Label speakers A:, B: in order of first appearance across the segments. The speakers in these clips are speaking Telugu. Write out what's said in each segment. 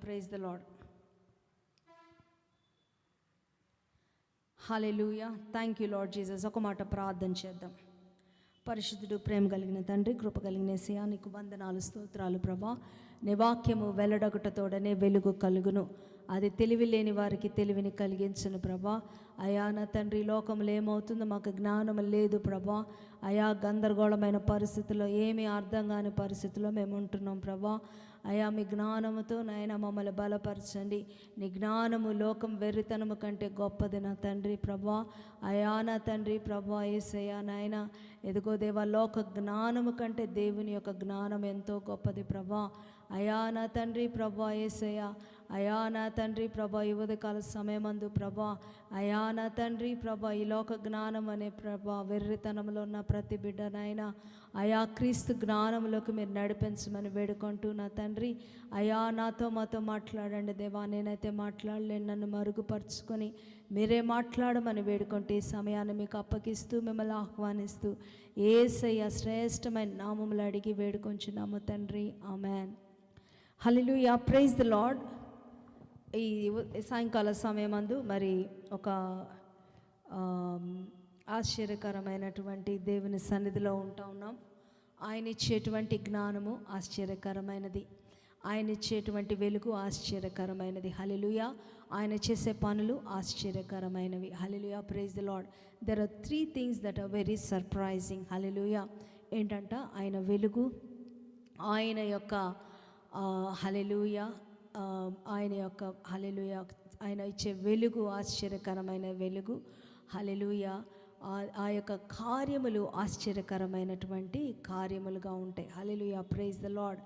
A: Praise the Lord. Hallelujah. Thank you Lord Jesus. ఒక మాట ప్రార్థన చేద్దాం. పరిశుద్ధుడు, ప్రేమ కలిగిన తండ్రి, కృప కలిగిన యేసయ్యా, నీకు వందనాలు, స్తోత్రాలు ప్రభా. నీ వాక్యము వెల్లడొకటతోడనే వెలుగు కలుగును, అది తెలివి లేని వారికి తెలివిని కలిగించును ప్రభా. అయా నా తండ్రి, లోకంలో ఏమవుతుందో మాకు జ్ఞానం లేదు ప్రభా. అయా గందరగోళమైన పరిస్థితుల్లో, ఏమీ అర్థం కాని పరిస్థితుల్లో మేము ఉంటున్నాం ప్రభా. అయా మీ జ్ఞానముతో నాయన మమ్మల్ని బలపరచండి. నీ జ్ఞానము లోకం వెర్రితనము కంటే గొప్పది నా తండ్రి ప్రభా. అయా నా తండ్రి ప్రభా యేసయ్యా నాయన, ఎదుగో దేవా, లోక జ్ఞానము కంటే దేవుని యొక్క జ్ఞానం ఎంతో గొప్పది ప్రభా. అయా నా తండ్రి ప్రభా యేసయ్యా, అయా నా తండ్రి ప్రభా, ఈ ఉదయకాల సమయమందు ప్రభా, అయా నా తండ్రి ప్రభా, ఈ లోక జ్ఞానం అనే ప్రభా వెర్రితనంలో ఉన్న ప్రతి బిడ్డనైనా అయా క్రీస్తు జ్ఞానంలోకి మీరు నడిపించమని వేడుకుంటూ నా తండ్రి, అయా నాతో మాతో మాట్లాడండి దేవా. నేనైతే మాట్లాడలేను, నన్ను మరుగుపరుచుకొని మీరే మాట్లాడమని వేడుకుంటూ ఈ సమయాన్ని మీకు అప్పగిస్తూ మిమ్మల్ని ఆహ్వానిస్తూ యేసయ్య శ్రేష్టమైన నామములు అడిగి వేడుకొంచున్నాము తండ్రి, amen. Hallelujah. Praise the Lord. ఈ సాయంకాల సమయమందు మరి ఒక ఆశ్చర్యకరమైనటువంటి దేవుని సన్నిధిలో ఉన్నాం. ఆయన ఇచ్చేటువంటి జ్ఞానము ఆశ్చర్యకరమైనది, ఆయన ఇచ్చేటువంటి వెలుగు ఆశ్చర్యకరమైనది. హల్లెలూయా. ఆయన చేసే పనులు ఆశ్చర్యకరమైనవి. Hallelujah. Praise the Lord. There are 3 things that are very surprising. Hallelujah. ఏంటంట? ఆయన వెలుగు, ఆయన యొక్క హల్లెలూయా, ఆయన యొక్క హల్లెలూయా, ఆయన ఇచ్చే వెలుగు ఆశ్చర్యకరమైన వెలుగు. హల్లెలూయా. ఆ యొక్క కార్యములు ఆశ్చర్యకరమైనటువంటి కార్యములుగా ఉంటాయి. హల్లెలూయా. Praise the Lord.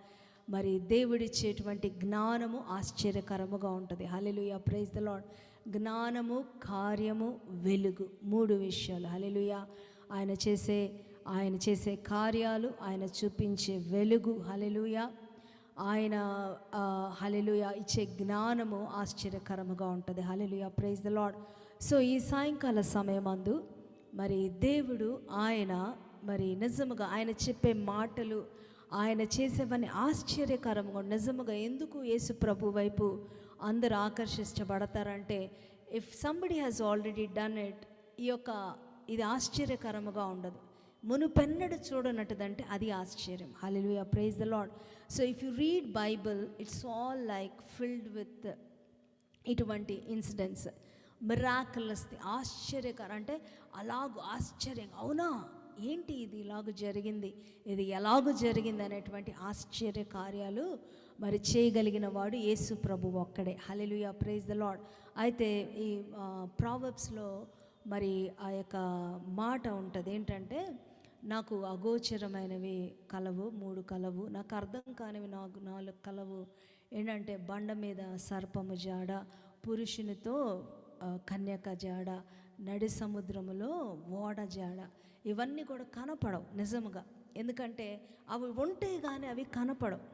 A: మరి దేవుడిచ్చేటువంటి జ్ఞానము ఆశ్చర్యకరముగా ఉంటుంది. హల్లెలూయా. Praise the Lord. జ్ఞానము, కార్యము, వెలుగు, 3 విషయాలు. హల్లెలూయా. ఆయన చేసే కార్యాలు, ఆయన చూపించే వెలుగు. హల్లెలూయా. ఆయన హల్లెలూయా ఇచ్చే జ్ఞానము ఆశ్చర్యకరముగా ఉంటుంది. Hallelujah. Praise the Lord. So ఈ సాయంకాల సమయమందు మరి దేవుడు ఆయన మరి నిజముగా ఆయన చెప్పే మాటలు, ఆయన చేసేవన్నీ ఆశ్చర్యకరంగా నిజముగా. ఎందుకు యేసు ప్రభు వైపు అందరూ ఆకర్షించబడతారంటే, if somebody has already done it, ఇది ఆశ్చర్యకరముగా ఉండదు. మునుపెన్నడు చూడనట్టుదంటే అది ఆశ్చర్యం. Hallelujah. Praise the Lord. So if you read Bible, it's all like filled with ఇటువంటి ఇన్సిడెంట్స్, మిరాకిల్స్, ఆశ్చర్యకరం. అంటే అలాగూ ఆశ్చర్యం, అవునా, ఏంటి ఇది ఇలాగ జరిగింది, ఇది ఎలాగూ జరిగింది అనేటువంటి ఆశ్చర్య కార్యాలు మరి చేయగలిగిన వాడు యేసు ప్రభు ఒక్కడే. హల్లెలూయా. Praise the Lord. అయితే ఈ ప్రావర్బ్స్లో మరి ఆ యొక్క మాట ఉంటుంది, ఏంటంటే, నాకు అగోచరమైనవి కలవు 3 కలవు, నాకు అర్థం కానివి 4 కలవు. ఏంటంటే, బండ మీద సర్పము జాడ, పురుషునితో కన్యక జాడ, నడి సముద్రములో ఓడ జాడ. ఇవన్నీ కూడా కనపడవు నిజముగా, ఎందుకంటే అవి ఉంటే కానీ అవి కనపడవు.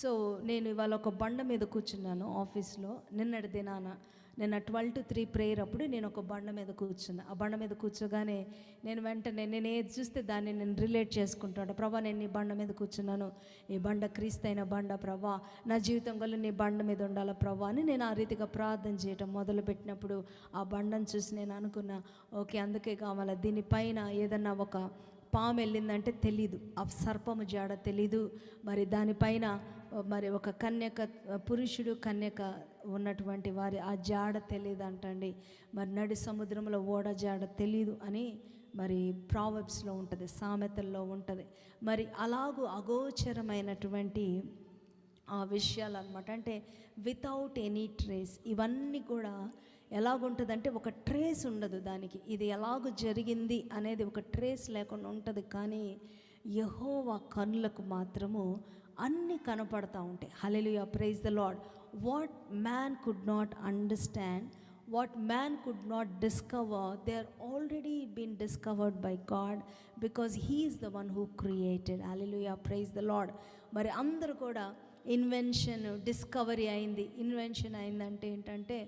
A: సో నేను ఇవాళ ఒక బండ మీద కూర్చున్నాను ఆఫీస్లో. నిన్నటి దినాన నేను 12 to 3 ప్రేయర్ అప్పుడు నేను ఒక బండ మీద కూర్చున్నా. ఆ బండ మీద కూర్చోగానే నేను వెంటనే నేను ఏది చూస్తే దాన్ని నేను రిలేట్ చేసుకుంటాను. ప్రభా, నేను ఈ బండ మీద కూర్చున్నాను, ఈ బండ క్రీస్తైన బండ ప్రభా, నా జీవితం వల్ల నీ బండ మీద ఉండాలి ప్రభా అని నేను ఆ రీతిగా ప్రార్థన చేయటం మొదలుపెట్టినప్పుడు ఆ బండను చూసి నేను అనుకున్నా, ఓకే, అందుకే కావాలా, దీనిపైన ఏదన్నా ఒక పాము వెళ్ళిందంటే తెలీదు, ఆ సర్పము జాడ తెలీదు, మరి దానిపైన మరి ఒక కన్యక, పురుషుడు కన్యక ఉన్నటువంటి వారి ఆ జాడ తెలియదు అంటండి. మరి నడి సముద్రంలో ఓడ జాడ తెలీదు అని మరి ప్రావర్బ్స్లో ఉంటుంది, సామెతల్లో ఉంటుంది. మరి అలాగూ అగోచరమైనటువంటి ఆ విషయాలు అన్నమాట. అంటే వితౌట్ ఎనీ ట్రేస్. ఇవన్నీ కూడా ఎలాగుంటుందంటే ఒక ట్రేస్ ఉండదు దానికి, ఇది ఎలాగూ జరిగింది అనేది ఒక ట్రేస్ లేకుండా ఉంటుంది. కానీ యెహోవా కన్నులకు మాత్రము అన్నీ కనపడతా ఉంటాయి. Hallelujah. Praise the Lord. What man could not understand, what man could not discover, they are already been discovered by God, because he is the one who created. Hallelujah. Praise the Lord. మరి అందరూ కూడా ఇన్వెన్షన్, డిస్కవరీ అయింది. ఇన్వెన్షన్ అయిందంటే ఏంటంటే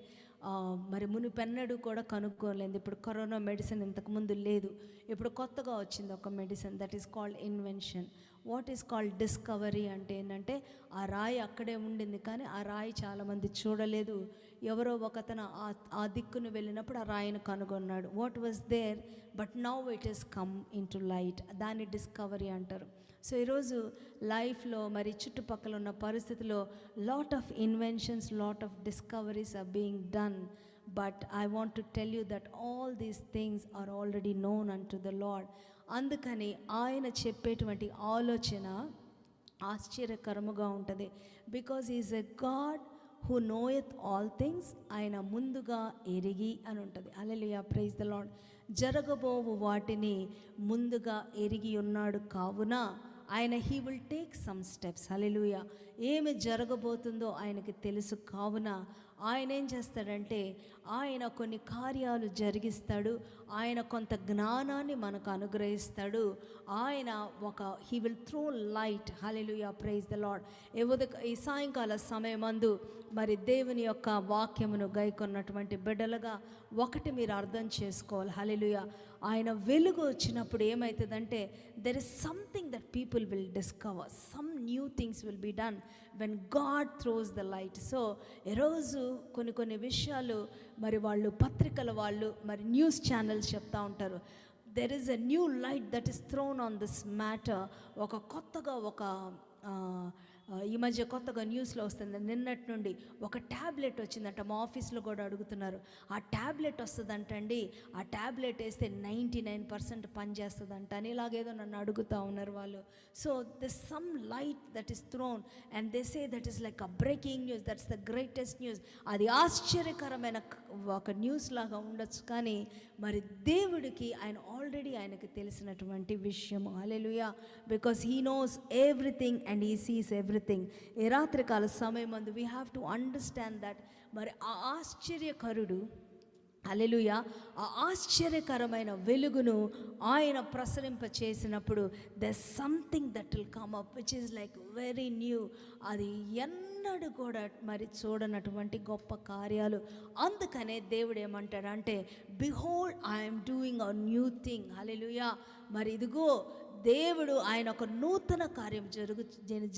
A: మరి మునుపెన్నడూ కూడా కనుక్కోలేదు. ఇప్పుడు కరోనా మెడిసిన్ ఇంతకుముందు లేదు, ఇప్పుడు కొత్తగా వచ్చింది ఒక medicine, that is called invention. What is called discovery అంటే ఏంటంటే ఆ రాయి అక్కడే ఉండింది, కానీ ఆ రాయి చాలామంది చూడలేదు. ఎవరో ఒకతను ఆ దిక్కును వెళ్ళినప్పుడు ఆ రాయిని కనుగొన్నాడు. What was there but now it is come in to light. దాన్ని డిస్కవరీ అంటారు. సో ఈరోజు లైఫ్లో మరి చుట్టుపక్కల ఉన్న పరిస్థితిలో lot of inventions, lot of discoveries are being done. But I want to tell you that all these things are already known unto the Lord. అందుకని ఆయన చెప్పేటువంటి ఆలోచన ఆశ్చర్యకరముగా ఉంటుంది. Because is a God who knoweth all things. ఆయన ముందుగా ఎరిగి అని ఉంటుంది. Hallelujah, praise the Lord. జరగబోవు వాటిని ముందుగా ఎరిగి ఉన్నాడు కావున ఆయన he will take some steps. Hallelujah. ఏమి జరగబోతుందో ఆయనకి తెలుసు కావున ఆయన ఏం చేస్తాడంటే ఆయన కొన్ని కార్యాలు జరిగిస్తాడు. ఆయన కొంత జ్ఞానాన్ని మనకు అనుగ్రహిస్తాడు. ఆయన he will throw light. Hallelujah, praise the Lord. ఈ సాయంకాల సమయమందు మరి దేవుని యొక్క వాక్యమును గైకొన్నటువంటి బిడ్డలుగా ఒకటి మీరు అర్థం చేసుకోవాలి. హల్లెలూయా. ఆయన వెలుగు వచ్చినప్పుడు ఏమవుతుందంటే there is something that people will discover, some new things will be done when God throws the light. So ఈరోజు కొన్ని విషయాలు మరి వాళ్ళు పత్రికల వాళ్ళు మరి న్యూస్ ఛానల్స్ చెప్తా ఉంటారు. There is a new light that is throne on this matter. కొత్తగా ఈ మధ్య కొత్తగా న్యూస్లో వస్తుంది, నిన్నటి నుండి ఒక ట్యాబ్లెట్ వచ్చిందంట. మా ఆఫీస్లో కూడా అడుగుతున్నారు, ఆ ట్యాబ్లెట్ వస్తుందంటండి, ఆ ట్యాబ్లెట్ వేస్తే 99% పనిచేస్తుందంట అని ఇలాగేదో నన్ను అడుగుతూ ఉన్నారు వాళ్ళు. So this some light that is throne and they say that is like a breaking news, that's the greatest news. అది ఆశ్చర్యకరమైన ఒక న్యూస్ లాగా ఉండొచ్చు, కానీ మరి దేవుడికి ఆయనకి తెలిసినటువంటి విషయము. Hallelujah. Because he knows everything and he sees everything. ఈ రాత్రికాల సమయం మందు we have to understand that మరి ఆ ఆశ్చర్యకరుడు, హల్లెలూయా, ఆ ఆశ్చర్యకరమైన వెలుగును ఆయన ప్రసరింప చేసినప్పుడు there something that will come up which is like very new. అది ఎన్నడూ కూడా మరి చూడనటువంటి గొప్ప కార్యాలు. అందుకనే దేవుడు ఏమంటాడంటే behold I'm doing a new thing. Hallelujah. మరి ఇదిగో దేవుడు ఆయన ఒక నూతన కార్యం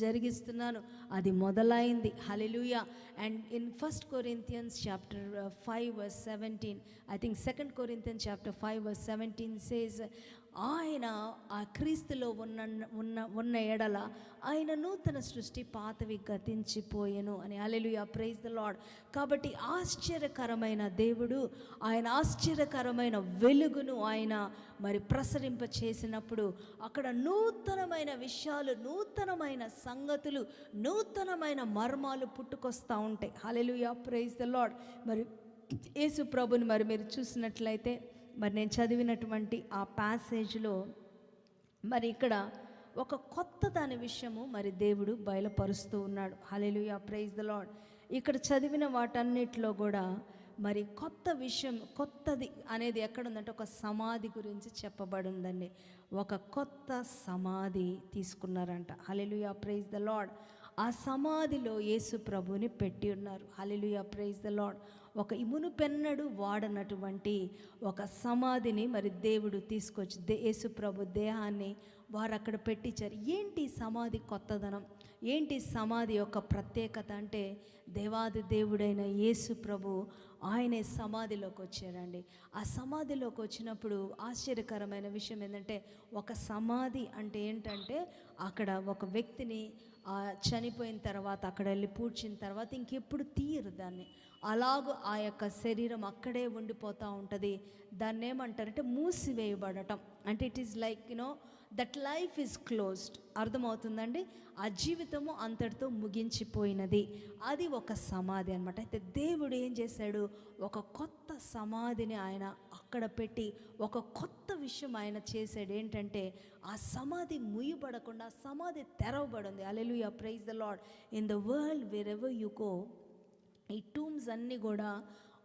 A: జరిగిస్తున్నాను, అది మొదలైంది. Hallelujah. And in 1 Corinthians chapter 5 verse 17, I think 2 Corinthians chapter 5 verse 17 says, ఆయన ఆ క్రీస్తులో ఉన్న ఎడల ఆయన నూతన సృష్టి, పాతవి గతించిపోయెను అని. హల్లెలూయా, ప్రైజ్ ద లార్డ్. కాబట్టి ఆశ్చర్యకరమైన దేవుడు ఆయన ఆశ్చర్యకరమైన వెలుగును ఆయన మరి ప్రసరింప చేసినప్పుడు అక్కడ నూతనమైన విషయాలు, నూతనమైన సంగతులు, నూతనమైన మర్మాలు పుట్టుకొస్తూ ఉంటాయి. Hallelujah, praise the Lord. మరి యేసు ప్రభుని మరి మీరు చూసినట్లయితే మరి నేను చదివినటువంటి ఆ ప్యాసేజ్లో మరి ఇక్కడ ఒక కొత్త దాని విషయము మరి దేవుడు బయలుపరుస్తూ ఉన్నాడు. Hallelujah, praise the lord. ఇక్కడ చదివిన వాటన్నిటిలో కూడా మరి కొత్త విషయం, కొత్తది అనేది ఎక్కడుందంటే ఒక సమాధి గురించి చెప్పబడి ఉందండి. ఒక కొత్త సమాధి తీసుకున్నారంట. హల్లెలూయా, ప్రైజ్ ద లార్డ్. ఆ సమాధిలో యేసు ప్రభుని పెట్టి ఉన్నారు. హల్లెలూయా, ప్రైజ్ ద లార్డ్. ఒక మునుపెన్నడు వాడనటువంటి ఒక సమాధిని మరి దేవుడు తీసుకొచ్చి యేసు ప్రభు దేహాన్ని వారు అక్కడ పెట్టించారు. ఏంటి సమాధి కొత్తదనం, ఏంటి సమాధి యొక్క ప్రత్యేకత అంటే దేవాది దేవుడైన యేసు ప్రభు ఆయనే సమాధిలోకి వచ్చారండి. ఆ సమాధిలోకి వచ్చినప్పుడు ఆశ్చర్యకరమైన విషయం ఏంటంటే ఒక సమాధి అంటే ఏంటంటే అక్కడ ఒక వ్యక్తిని చనిపోయిన తర్వాత అక్కడ వెళ్ళి పూడ్చిన తర్వాత ఇంకెప్పుడు తీయరు దాన్ని, అలాగూ ఆ యొక్క శరీరం అక్కడే ఉండిపోతూ ఉంటుంది. దాన్ని ఏమంటారంటే మూసివేయబడటం. అంటే it is like that life is closed. అర్థమవుతుందండి? ఆ జీవితము అంతటితో ముగించిపోయినది. అది ఒక సమాధి అనమాట. అయితే దేవుడు ఏం చేశాడు, ఒక కొత్త సమాధిని ఆయన అక్కడ పెట్టి ఒక కొత్త విషయం ఆయన చేశాడు. ఏంటంటే ఆ సమాధి ముయ్యబడకుండా సమాధి తెరవబడింది. Hallelujah, praise the Lord. In the world wherever you go, ఈ టూమ్స్ అన్నీ కూడా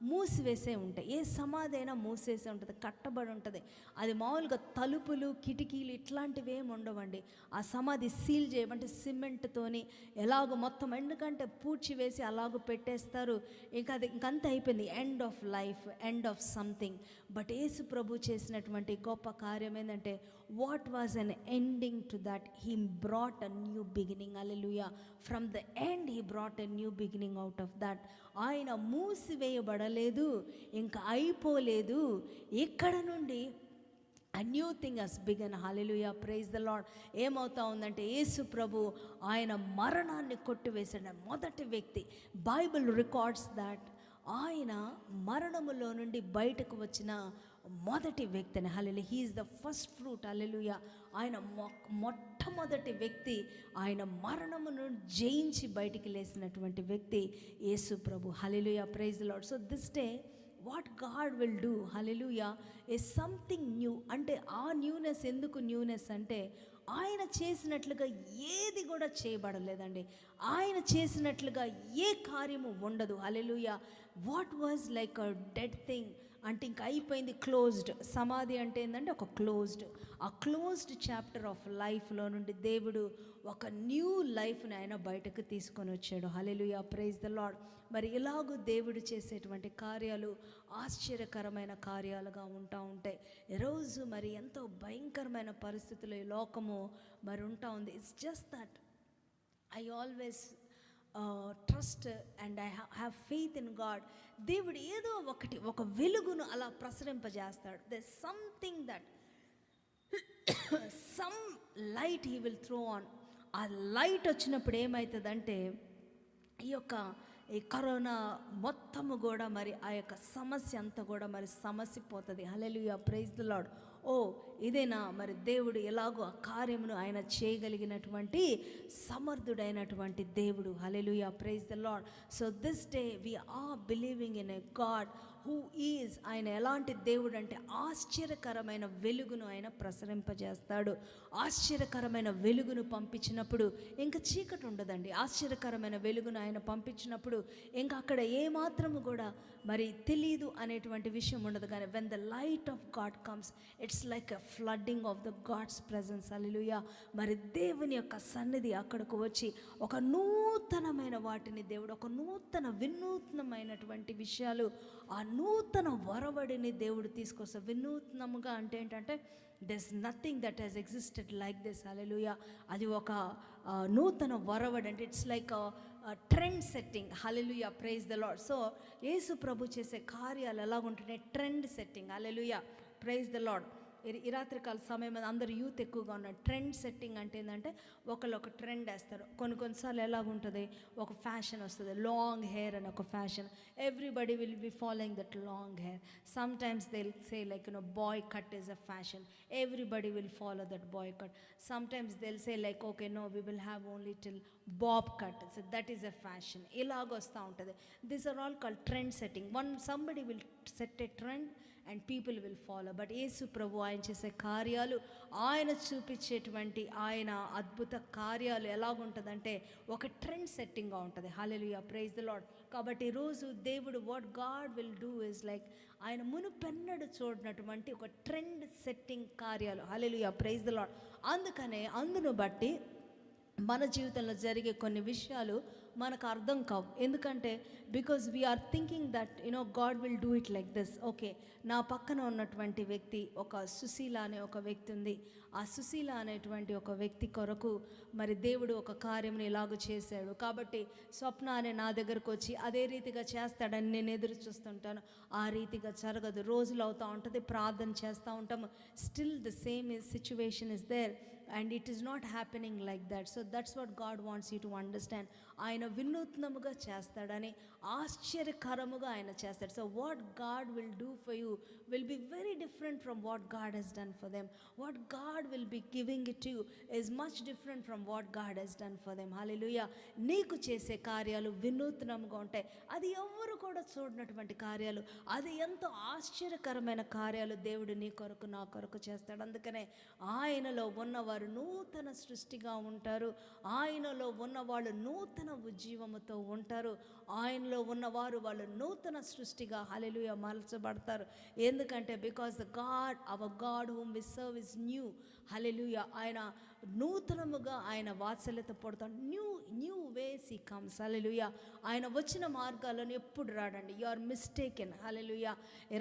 A: మూసివేసే ఉంటాయి. ఏ సమాధి అయినా మూసేసే ఉంటుంది, కట్టబడి ఉంటుంది. అది మామూలుగా తలుపులు కిటికీలు ఇట్లాంటివి ఏమి ఉండవండి. ఆ సమాధి సీల్ చేయమంటే సిమెంట్తోని ఎలాగో మొత్తం, ఎందుకంటే పూడ్చివేసి అలాగో పెట్టేస్తారు. ఇంకా అది ఇంకంత అయిపోయింది, end of life, end of something. But Yesu ప్రభు చేసినటువంటి గొప్ప కార్యం ఏంటంటే, what was an ending to that, he brought a new beginning. Hallelujah. From the end he brought a new beginning out of that. ఆయన మూసివేయబడలేదు, ఇంకా అయిపోలేదు. ఇక్కడ నుండి a new thing has begun. Hallelujah, praise the Lord. ఏమవుతా ఉందంటే, యేసు ప్రభు ఆయన మరణాన్ని కొట్టివేసిన మొదటి వ్యక్తి. బైబిల్ రికార్డ్స్ దట్ ఆయన మరణములో నుండి బయటకు వచ్చిన మొదటి వ్యక్తిని. Hallelujah, he is the first fruit. Hallelujah, ఆయన మొట్టమొదటి వ్యక్తి. ఆయన మరణము నుండి జయించి బయటికి లేసినటువంటి వ్యక్తి యేసు ప్రభు. Hallelujah, praise the Lord. So this day what God will do, hallelujah, is something new. అంటే ఆ న్యూనెస్ ఎందుకు న్యూనెస్ అంటే, ఆయన చేసినట్లుగా ఏది కూడా చేయబడలేదండి. ఆయన చేసినట్లుగా ఏ కార్యము ఉండదు. Hallelujah. What was like a dead thing అంటే ఇంకా అయిపోయింది, క్లోజ్డ్. సమాధి అంటే ఏంటంటే ఒక క్లోజ్డ్, ఆ క్లోజ్డ్ చాప్టర్ ఆఫ్ లైఫ్లో నుండి దేవుడు ఒక న్యూ లైఫ్ని ఆయన బయటకు తీసుకొని వచ్చాడు. హల్లెలూయా, ప్రైజ్ ద లార్డ్. మరి ఇలాగూ దేవుడు చేసేటువంటి కార్యాలు ఆశ్చర్యకరమైన కార్యాలుగా ఉంటాయి. ఈరోజు మరి ఎంతో భయంకరమైన పరిస్థితుల్లో ఈ లోకము మరి ఉంది. It's just that I always trust and I have faith in God. దేవుడు ఏదో ఒక వెలుగును అలా ప్రసరింపజేస్తాడు. They something that some light he will throw on. ఆ లైట్ వచ్చినప్పుడు ఏమవుతుందంటే, ఈ కరోనా మొత్తము కూడా మరి ఆ యొక్క సమస్య అంతా కూడా మరి సమసిపోతుంది. హల్లెలూయా, ప్రైజ్ ది లార్డ్. ఇదేనా మరి దేవుడు ఎలాగో ఆ కార్యమును ఆయన చేయగలిగినటువంటి సమర్థుడైనటువంటి దేవుడు. Hallelujah, praise the Lord. So this day we are believing in a God who is. ఆయన ఎలాంటి దేవుడు అంటే, ఆశ్చర్యకరమైన వెలుగును ఆయన ప్రసరింపజేస్తాడు. ఆశ్చర్యకరమైన వెలుగును పంపించినప్పుడు ఇంకా చీకటి ఉండదండి. ఆశ్చర్యకరమైన వెలుగును ఆయన పంపించినప్పుడు ఇంకా అక్కడ ఏమాత్రము కూడా మరి తెలీదు అనేటువంటి విషయం ఉండదు. కానీ when the light of God comes, it's like a flooding of the God's presence. Hallelujah. మరి దేవుని యొక్క సన్నిధి అక్కడకు వచ్చి ఒక నూతనమైన వాటిని దేవుడు, ఒక వినూత్నమైనటువంటి విషయాలు, ఆ నూతన వరవడిని దేవుడు తీసుకొస్తాడు. వినూత్నముగా అంటే ఏంటంటే, there's nothing that has existed like this. Hallelujah. అది ఒక నూతన వరవడి అంటే, it's like trend setting. Hallelujah, praise the Lord. So Yesu ప్రభు చేసే కార్యాలు ఎలా ఉంటున్నాయి? Trend setting. Hallelujah, praise the Lord. ఈ రాత్రికాల సమయం అందరూ యూత్ ఎక్కువగా ఉన్నారు. ట్రెండ్ సెట్టింగ్ అంటే ఏంటంటే, ఒకళ్ళు ఒక ట్రెండ్ వేస్తారు. కొన్నిసార్లు ఎలాగుంటుంది, ఒక ఫ్యాషన్ వస్తుంది, లాంగ్ హెయిర్ అని ఒక fashion. Everybody will be following that long hair. Sometimes they will say like boy cut is a fashion. Everybody will follow that boy cut. Sometimes they will say like okay no we will have only till bob cut, so that is a fashion. ఇలాగ వస్తూ ఉంటుంది. These are all called trend setting. Somebody will set a trend and people will follow. But Yesu ప్రభు ఆయన చేసే కార్యాలు, ఆయన చూపించేటువంటి ఆయన అద్భుత కార్యాలు ఎలాగుంటుందంటే, ఒక ట్రెండ్ సెట్టింగ్గా ఉంటుంది. Hallelujah, praise the lord. కాబట్టి ఈరోజు దేవుడు what God will do is like, ఆయన మునుపెన్నడు చూడనటువంటి ఒక ట్రెండ్ సెట్టింగ్ కార్యాలు. హల్లెలూయా, ప్రైజ్ ది లార్డ్. అందుకనే అందును బట్టి మన జీవితంలో జరిగే కొన్ని విషయాలు మనకు అర్థం కావు. ఎందుకంటే because we are thinking that God will do it like this. Okay, నా పక్కన ఉన్నటువంటి వ్యక్తి, ఒక సుశీల అనే ఒక వ్యక్తి ఉంది. ఆ సుశీల అనేటువంటి ఒక వ్యక్తి కొరకు మరి దేవుడు ఒక కార్యంని ఇలాగ చేశాడు. కాబట్టి స్వప్న అనే నా దగ్గరకు వచ్చి అదే రీతిగా చేస్తాడని నేను ఎదురు చూస్తుంటాను. ఆ రీతిగా జరగదు. రోజులు అవుతూ ఉంటుంది, ప్రార్థన చేస్తూ ఉంటాము, still the same situation is there and it is not happening like that. So that's what God wants you to understand. ఆయన వినూత్నముగా చేస్తాడని, ఆశ్చర్యకరముగా ఆయన చేస్తాడు. So what God will do for you will be very different from what God Hess done for them. What God will be giving it you is much different from what God Hess done for them. Hallelujah. నీకు చేసే కార్యాలు వినూత్నంగా ఉంటాయి. అది ఎవరు కూడా చూడనటువంటి కార్యాలు, అది ఎంతో ఆశ్చర్యకరమైన కార్యాలు దేవుడు నీ కొరకు నా కొరకు చేస్తాడు. అందుకనే ఆయనలో ఉన్నవారు వారు నూతన సృష్టిగా ఉంటారు. ఆయనలో ఉన్నవాళ్ళు నూతన ఉజ్జీవముతో ఉంటారు. ఆయనలో ఉన్నవారు వాళ్ళు నూతన సృష్టిగా హల్లెలూయా మార్చబడతారు. ఎందుకంటే because the God our God whom we serve is new. Hallelujah. ఆయన నూతనముగా ఆయన వాత్సల్యత పడతాడు. New ways he comes. Hallelujah. ఆయన వచ్చిన మార్గాలను ఎప్పుడు రాడండి. You are mistaken. హల్లెలూయా.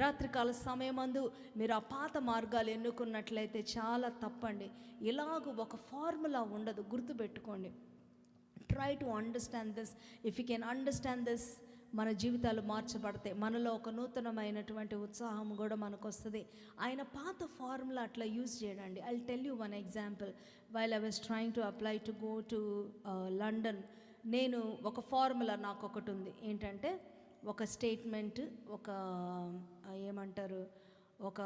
A: రాత్రికాల సమయమందు మీరు ఆ పాత మార్గాలు ఎన్నుకున్నట్లయితే చాలా తప్పండి. ఇలాగూ ఒక ఫార్ములా ఉండదు, గుర్తుపెట్టుకోండి. Try to understand this. If you can understand this, మన జీవితాలు మార్చబడతాయి. మనలో ఒక నూతనమైనటువంటి ఉత్సాహం కూడా మనకు వస్తుంది. ఆయన పాత ఫార్ములా అట్లా యూజ్ చేయడండి. I will tell you one example. While I was trying to apply to go to London, నేను ఒక ఫార్ములా నాకు ఒకటి ఉంది. ఏంటంటే ఒక స్టేట్మెంట్, ఒక ఏమంటారు, ఒక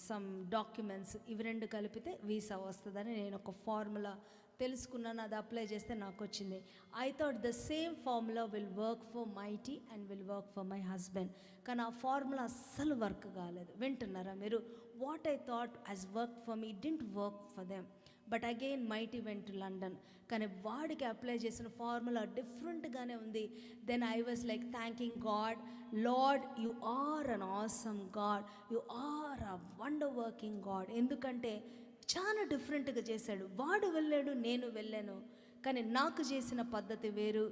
A: సమ్ డాక్యుమెంట్స్, ఇవి రెండు కలిపితే వీసా వస్తుందని నేను ఒక ఫార్ములా తెలుసుకున్నాను. అది అప్లై చేస్తే నాకు వచ్చింది. I thought the same formula will work for Mighty and will work for my husband. కానీ ఆ ఫార్ములా అస్సలు వర్క్ కాలేదు. వింటున్నారా మీరు? What I thought as work for me didn't work for them. But again Mighty went to London. కానీ వాడికి అప్లై చేసిన ఫార్ములా డిఫరెంట్గానే ఉంది. Then I was like thanking God, Lord you are an awesome God, you are a wonder working God. ఎందుకంటే చాలా డిఫరెంట్గా చేశాడు. వాడు వెళ్ళాడు, నేను వెళ్ళాను. కానీ నాకు చేసిన పద్ధతి వేరు,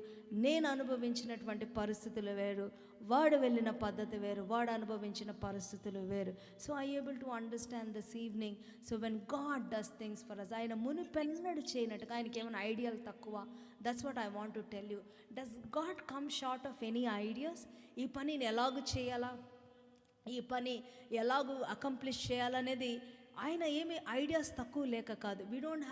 A: నేను అనుభవించినటువంటి పరిస్థితులు వేరు. వాడు వెళ్ళిన పద్ధతి వేరు, వాడు అనుభవించిన పరిస్థితులు వేరు. So I able to understand this evening. So when God does things for us, ఆయన మునిపెన్నడు చేయనట్టుగా ఆయనకి ఏమైనా ఐడియాలు తక్కువ? That's what I want to tell you. Does God come short of any ideas? ఈ పనిని ఎలాగూ చేయాలా, ఈ పని ఎలాగూ అకంప్లిష్ చేయాలనేది ఆయన ఏమి ఐడియాస్ తక్కువ లేక కాదు. We don't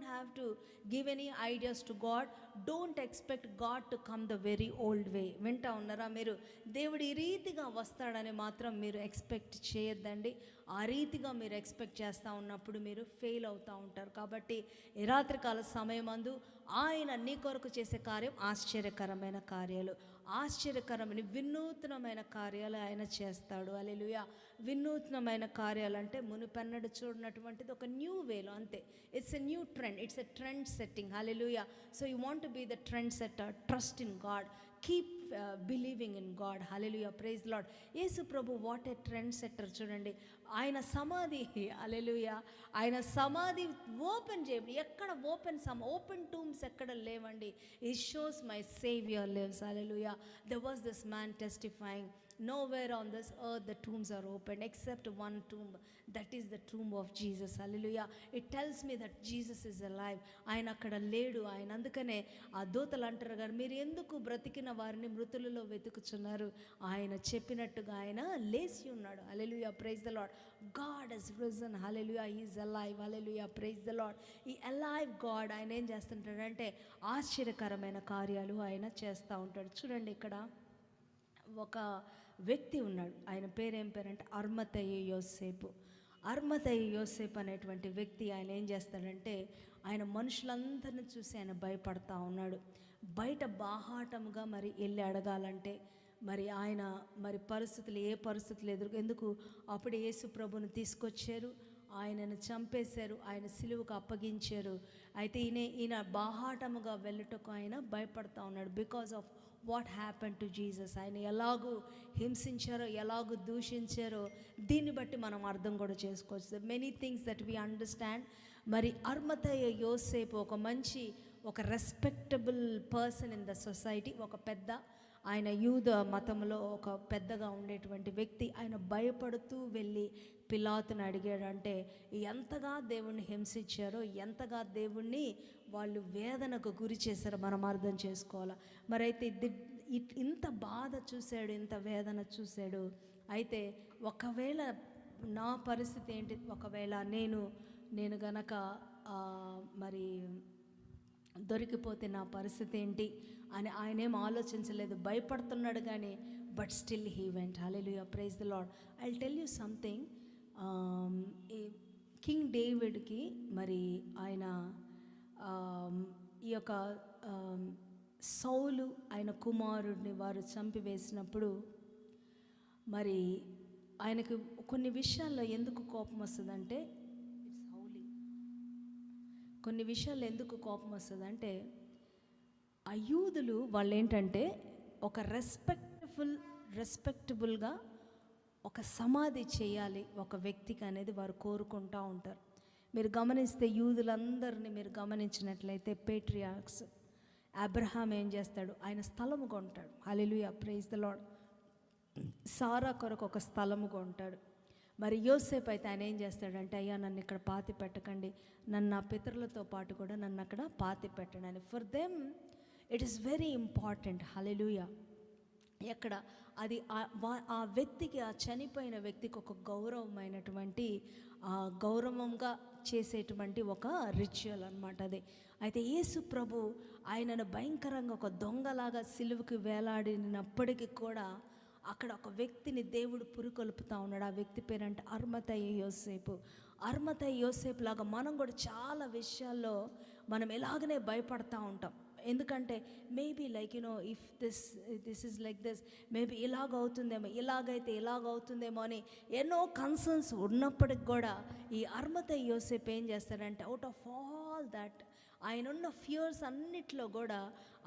A: have to give any ideas to God. Don't expect God to come the very old way. వింటా ఉన్నారా మీరు? దేవుడు ఈ రీతిగా వస్తాడని మాత్రం మీరు ఎక్స్పెక్ట్ చేయొద్దండి. ఆ రీతిగా మీరు ఎక్స్పెక్ట్ చేస్తూ ఉన్నప్పుడు మీరు ఫెయిల్ అవుతూ ఉంటారు. కాబట్టి ఈ రాత్రికాల సమయమందు ఆయన నీ కొరకు చేసే కార్యం ఆశ్చర్యకరమైన కార్యాలు, ఆశ్చర్యకరమైన వినూత్నమైన కార్యాలు ఆయన చేస్తాడు. హల్లెలూయా. వినూత్నమైన కార్యాలు అంటే మునుపెన్నడు చూడనటువంటిది ఒక న్యూ వేలో, అంతే. It's a new trend, it's a trend setting. Hallelujah. So you want to be the trend setter. Trust in God, keep believing in God. Hallelujah. Praise Lord. Yesu ప్రభు వాట్ ఏ ట్రెండ్ సెట్టర్. చూడండి, ఆయన సమాధి, హల్లెలూయా, ఆయన సమాధి ఓపెన్ చేయబడి, ఎక్కడ ఓపెన్ టూమ్స్ ఎక్కడ లేవండి. It shows my saviour lives. Hallelujah. There was this man testifying, nowhere on this earth the tombs are open except one tomb, that is the tomb of Jesus. Hallelujah. It tells me that Jesus is alive. ఆయన అక్కడ లేడు. ఆయన అందుకనే ఆ దూతలు అంటారు గారు, మీరు ఎందుకు బ్రతికిన వారిని మృతులలో వెతుకుచున్నారు? ఆయన చెప్పినట్టుగా ఆయన లేచి ఉన్నాడు. Hallelujah. Praise the Lord. God has risen. Hallelujah. He is alive. Hallelujah. Praise the Lord. ఈ alive God ఆయన ఏం చేస్తుంటాడంటే ఆశ్చర్యకరమైన కార్యాలు ఆయన చేస్తూ ఉంటాడు. చూడండి, ఇక్కడ ఒక వ్యక్తి ఉన్నాడు. ఆయన పేరేం పేరంటే అర్మతయి యోసేపు. అర్మతయి యోసేపు అనేటువంటి వ్యక్తి ఆయన ఏం చేస్తాడంటే ఆయన మనుషులందరిని చూసి ఆయన భయపడతా ఉన్నాడు. బయట బాహాటముగా మరి వెళ్ళి అడగాలంటే మరి ఆయన మరి పరిస్థితులు, ఏ పరిస్థితులు ఎందుకు అప్పుడు యేసు ప్రభుని తీసుకొచ్చారు, ఆయనను చంపేశారు, ఆయన సిలువకు అప్పగించారు. అయితే ఈయన బాహాటముగా వెళ్ళటకు ఆయన భయపడతా ఉన్నాడు. Because of what happen to Jesus. ఆయన ఎలాగూ హింసించారో, ఎలాగూ దూషించారో దీన్ని బట్టి మనం అర్థం కూడా చేసుకోవచ్చు. Many things that we understand. మరి అర్మతయ యోసేపు ఒక respectable person in the society, ఒక పెద్ద, ఆయన యూద మతంలో ఒక పెద్దగా ఉండేటువంటి వ్యక్తి. ఆయన భయపడుతూ వెళ్ళి పిలాతుని అడిగాడంటే ఎంతగా దేవుణ్ణి హింసించారో, ఎంతగా దేవుణ్ణి వాళ్ళు వేదనకు గురి చేశారో మనం అర్థం చేసుకోవాలి. మరి అయితే ఇంత బాధ చూశాడు, ఇంత వేదన చూశాడు. అయితే ఒకవేళ నా పరిస్థితి ఏంటి, ఒకవేళ నేను గనక మరి దొరికిపోతే నా పరిస్థితి ఏంటి అని ఆయనేం ఆలోచించలేదు. భయపడుతున్నాడు కానీ but still he went. Hallelujah. Praise the Lord. I will tell you something. King డేవిడ్కి మరి ఆయన ఈ యొక్క సౌలు ఆయన కుమారుడిని వారు చంపివేసినప్పుడు మరి ఆయనకు కొన్ని విషయాల్లో ఎందుకు కోపం వస్తుందంటే, కొన్ని విషయాలు ఎందుకు కోపం వస్తుంది అంటే, ఆ యూదులు వాళ్ళు ఏంటంటే ఒక రెస్పెక్టబుల్గా ఒక సమాధి చేయాలి ఒక వ్యక్తికి అనేది వారు కోరుకుంటూ ఉంటారు. మీరు గమనిస్తే యూదులందరినీ మీరు గమనించినట్లయితే పేట్రియార్క్స్ అబ్రహాం ఏం చేస్తాడు, ఆయన స్థలము కొంటాడు. హల్లెలూయా, ప్రైజ్ ద లార్డ్. సారా కొరకు ఒక స్థలము కొంటాడు. మరి యోసేపు అయితే ఆయన ఏం చేస్తాడంటే, అయ్యా నన్ను ఇక్కడ పాతి పెట్టకండి, నన్ను నా పితరులతో పాటు కూడా నన్ను అక్కడ పాతి పెట్టండి. For them it is very important. Hallelujah. ఎక్కడ అది ఆ వ్యక్తికి, ఆ చనిపోయిన వ్యక్తికి ఒక గౌరవమైనటువంటి గౌరవంగా చేసేటువంటి ఒక రిచువల్ అన్నమాట అది. అయితే యేసు ప్రభు ఆయనను భయంకరంగా ఒక దొంగలాగా సిలువకి వేలాడినప్పటికీ కూడా అక్కడ ఒక వ్యక్తిని దేవుడు పురికొల్పుతా ఉన్నాడు. ఆ వ్యక్తి పేరంటే అర్మతయ్య యోసేపు. అర్మతయ్య యోసేపు లాగా మనం కూడా చాలా విషయాల్లో మనం ఎలాగనే భయపడతా ఉంటాం. ఎందుకంటే maybe like if this is like this, maybe ఇలాగవుతుందేమో, ఇలాగైతే ఇలాగవుతుందేమో అని ఎన్నో కన్సర్న్స్ ఉన్నప్పటికి కూడా ఈ అర్మతయ్య యోసేపు ఏం చేస్తాడంటే, అవుట్ ఆఫ్ ఆల్ దట్, ఆయన ఉన్న ఫియర్స్ అన్నిట్లో కూడా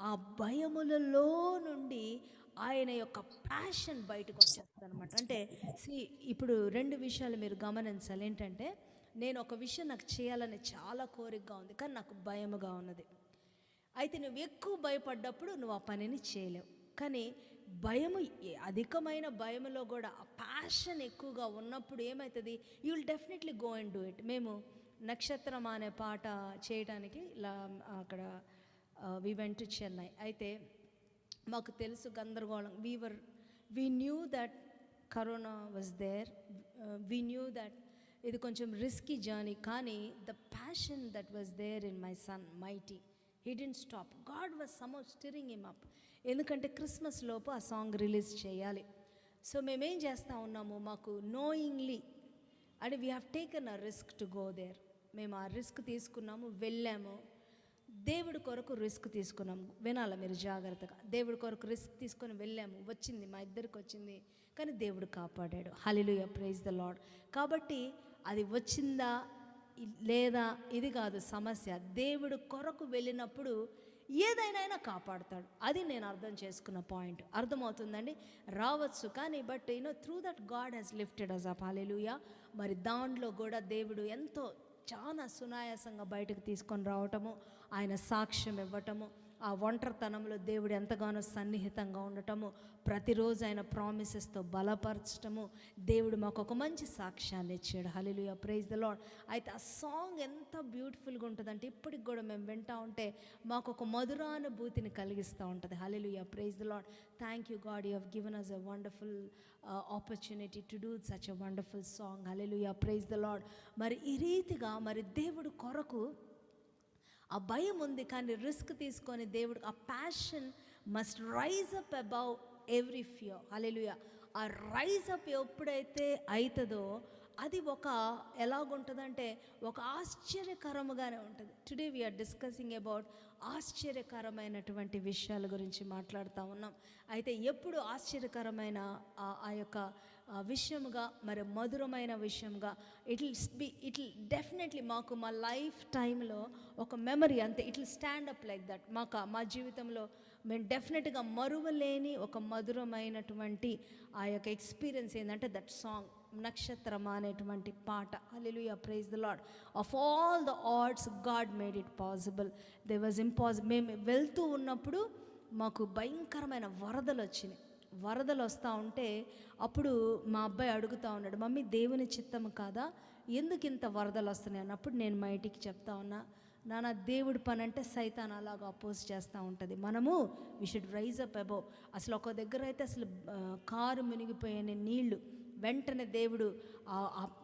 A: ఆ భయములలో నుండి ఆయన యొక్క ప్యాషన్ బయటకు వచ్చేస్తుంది అనమాట. అంటే ఇప్పుడు రెండు విషయాలు మీరు గమనించాలి. ఏంటంటే, నేను ఒక విషయం నాకు చేయాలని చాలా కోరికగా ఉంది, కానీ నాకు భయముగా ఉన్నది. అయితే నువ్వు ఎక్కువ భయపడ్డప్పుడు నువ్వు ఆ పనిని చేయలేవు. కానీ భయము, అధికమైన భయములో కూడా ఆ ప్యాషన్ ఎక్కువగా ఉన్నప్పుడు ఏమవుతుంది, you will definitely go and do it. మేము నక్షత్రం అనే పాట చేయడానికి అక్కడ వి వెంట్ టు చెన్నై. అయితే మాకు తెలుసు గందరగోళం, we knew that corona was there, we knew that ఇది కొంచెం రిస్కీ జర్నీ. కానీ the passion that was there in my son Mighty, he didn't stop. God was somehow stirring him up. ఎందుకంటే క్రిస్మస్ లోపు ఆ సాంగ్ రిలీజ్ చేయాలి. సో మేమేం చేస్తూ ఉన్నాము, మాకు నోయింగ్లీ అంటే we have taken a risk to go there. మేము ఆ రిస్క్ తీసుకున్నాము, వెళ్ళాము. దేవుడి కొరకు రిస్క్ తీసుకున్నాము. వినాలి మీరు జాగ్రత్తగా. దేవుడి కొరకు రిస్క్ తీసుకొని వెళ్ళాము, వచ్చింది, మా ఇద్దరికి వచ్చింది, కానీ దేవుడు కాపాడాడు. హల్లెలూయా, ప్రైజ్ ద లార్డ్. కాబట్టి అది వచ్చిందా లేదా ఇది కాదు సమస్య. దేవుడు కొరకు వెళ్ళినప్పుడు ఏదైనా కాపాడుతాడు. అది నేను అర్థం చేసుకున్న పాయింట్. అర్థమవుతుందండి? రావచ్చు కానీ but through that God has lifted us up. Hallelujah. మరి దాంట్లో కూడా దేవుడు ఎంతో చాలా సునాయాసంగా బయటకు తీసుకొని రావటము, ఆయన సాక్ష్యం ఇవ్వటము, ఆ ఒంటరితనంలో దేవుడు ఎంతగానో సన్నిహితంగా ఉండటము, ప్రతిరోజు ఆయన ప్రామిసెస్తో బలపరచటము, దేవుడు మాకు ఒక మంచి సాక్ష్యాన్ని ఇచ్చాడు. హల్లెలూయా, ప్రైజ్ ద లార్డ్. అయితే ఆ సాంగ్ ఎంత బ్యూటిఫుల్గా ఉంటుందంటే ఇప్పటికి కూడా మేము వింటూ ఉంటే మాకు ఒక మధురానుభూతిని కలిగిస్తూ ఉంటుంది. Hallelujah, praise the Lord. Thank you God, you have given us a wonderful opportunity to do such a wonderful song. Hallelujah, praise the Lord. మరి ఈ రీతిగా మరి దేవుడు కొరకు ఆ భయం ఉంది, కానీ రిస్క్ తీసుకొని దేవుడు, ఆ passion must rise up above every fear. Hallelujah. ఆ రైజ్ అప్ ఎప్పుడైతే అవుతుందో అది ఒక ఎలాగుంటుందంటే ఒక ఆశ్చర్యకరముగానే ఉంటుంది. టుడే వీఆర్ డిస్కసింగ్ అబౌట్ ఆశ్చర్యకరమైనటువంటి విషయాల గురించి మాట్లాడుతూ ఉన్నాం. అయితే ఎప్పుడు ఆశ్చర్యకరమైన ఆ యొక్క విషయముగా, మరి మధురమైన విషయంగా ఇట్ విల్ డెఫినెట్లీ మాకు మా లైఫ్ టైంలో ఒక మెమరీ అంతే. It will stand up like that. మా జీవితంలో మేము డెఫినెట్గా మరువలేని ఒక మధురమైనటువంటి ఆ యొక్క ఎక్స్పీరియన్స్ ఏంటంటే దట్ సాంగ్, నక్షత్రమా అనేటువంటి పాట. Hallelujah, praise the Lord. Of all the odds God made it possible. They was impossible. మేము వెళ్తూ ఉన్నప్పుడు మాకు భయంకరమైన వరదలు వచ్చినాయి. వరదలు వస్తూ ఉంటే అప్పుడు మా అబ్బాయి అడుగుతూ ఉన్నాడు, మమ్మీ దేవుని చిత్తము కాదా, ఎందుకు ఇంత వరదలు వస్తున్నాయి అన్నప్పుడు నేను మా ఇంటికి చెప్తా ఉన్నా, నాన్న దేవుడి పని అంటే సైతాన్ అలాగా అపోజ్ చేస్తూ ఉంటుంది. మనము we should rise up above. అసలు ఒక దగ్గర అయితే అసలు కారు మునిగిపోయే నీళ్లు, వెంటనే దేవుడు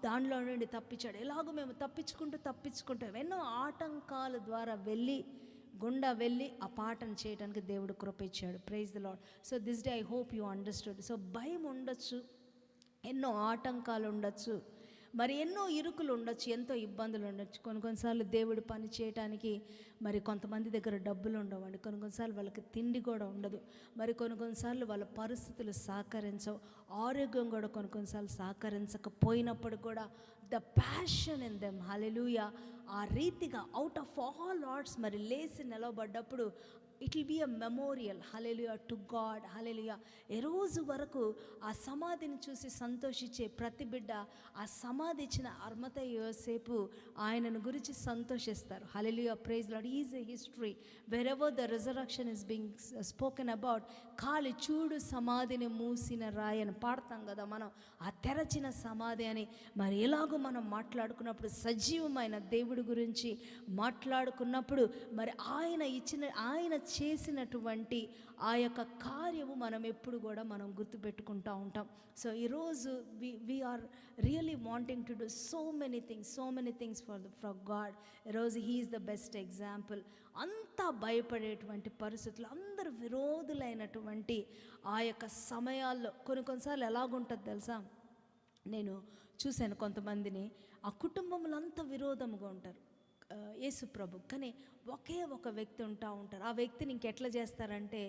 A: దానిలో నుండి తప్పించాడు. ఎలాగో మేము తప్పించుకుంటూ ఎన్నో ఆటంకాల ద్వారా గుండా వెళ్ళి ఆ పాటను చేయడానికి దేవుడు కృప ఇచ్చాడు. Praise the Lord. So this day I hope you understood. So భయం ఉండొచ్చు, ఎన్నో ఆటంకాలు ఉండొచ్చు, మరి ఎన్నో ఇరుకులు ఉండొచ్చు, ఎంతో ఇబ్బందులు ఉండొచ్చు. కొన్నిసార్లు దేవుడు పని చేయటానికి మరి కొంతమంది దగ్గర డబ్బులు ఉండవండి, కొన్నిసార్లు వాళ్ళకి తిండి కూడా ఉండదు, మరి కొన్నిసార్లు వాళ్ళ పరిస్థితులు సహకరించవు, ఆరోగ్యం కూడా కొన్నిసార్లు సహకరించకపోయినప్పుడు కూడా the passion in them, hallelujah, ఆ రీతిగా అవుట్ ఆఫ్ ఆల్ ఆర్ట్స్ మరి లేచి నిలబడ్డప్పుడు it will be a memorial, hallelujah, to God, hallelujah. ఏ రోజు వరకు ఆ సమాధిని చూసి సంతోషించే ప్రతి బిడ్డ ఆ సమాధి ఇచ్చిన అర్మతయ్య యోసేపు ఆయనను గురించి సంతోషిస్తారు. Hallelujah, praise Lord. Is a history wherever the resurrection is being spoken about. కాలి చూడు సమాధిని మూసిన రాయి అని పాడతాం కదా మనం, ఆ తెరచిన సమాధి అని. మరి ఎలాగో మనం మాట్లాడుకున్నప్పుడు సజీవమైన దేవుడి గురించి మాట్లాడుకున్నప్పుడు మరి ఆయన చేసినటువంటి ఆ యొక్క కార్యము మనం ఎప్పుడు కూడా మనం గుర్తుపెట్టుకుంటూ ఉంటాం. సో ఈరోజు we are really wanting to do so many things for God. ఈరోజు హీఈస్ ద బెస్ట్ ఎగ్జాంపుల్. అంతా భయపడేటువంటి పరిస్థితులు, అందరూ విరోధులైనటువంటి ఆ యొక్క సమయాల్లో కొన్నిసార్లు ఎలాగుంటుంది తెలుసా, నేను చూశాను కొంతమందిని, ఆ కుటుంబంలో అంతా విరోధముగా ఉంటారు యేసు ప్రభు, కానీ ఒకే ఒక వ్యక్తి ఉంటారు. ఆ వ్యక్తిని ఇంకెట్లా చేస్తారంటే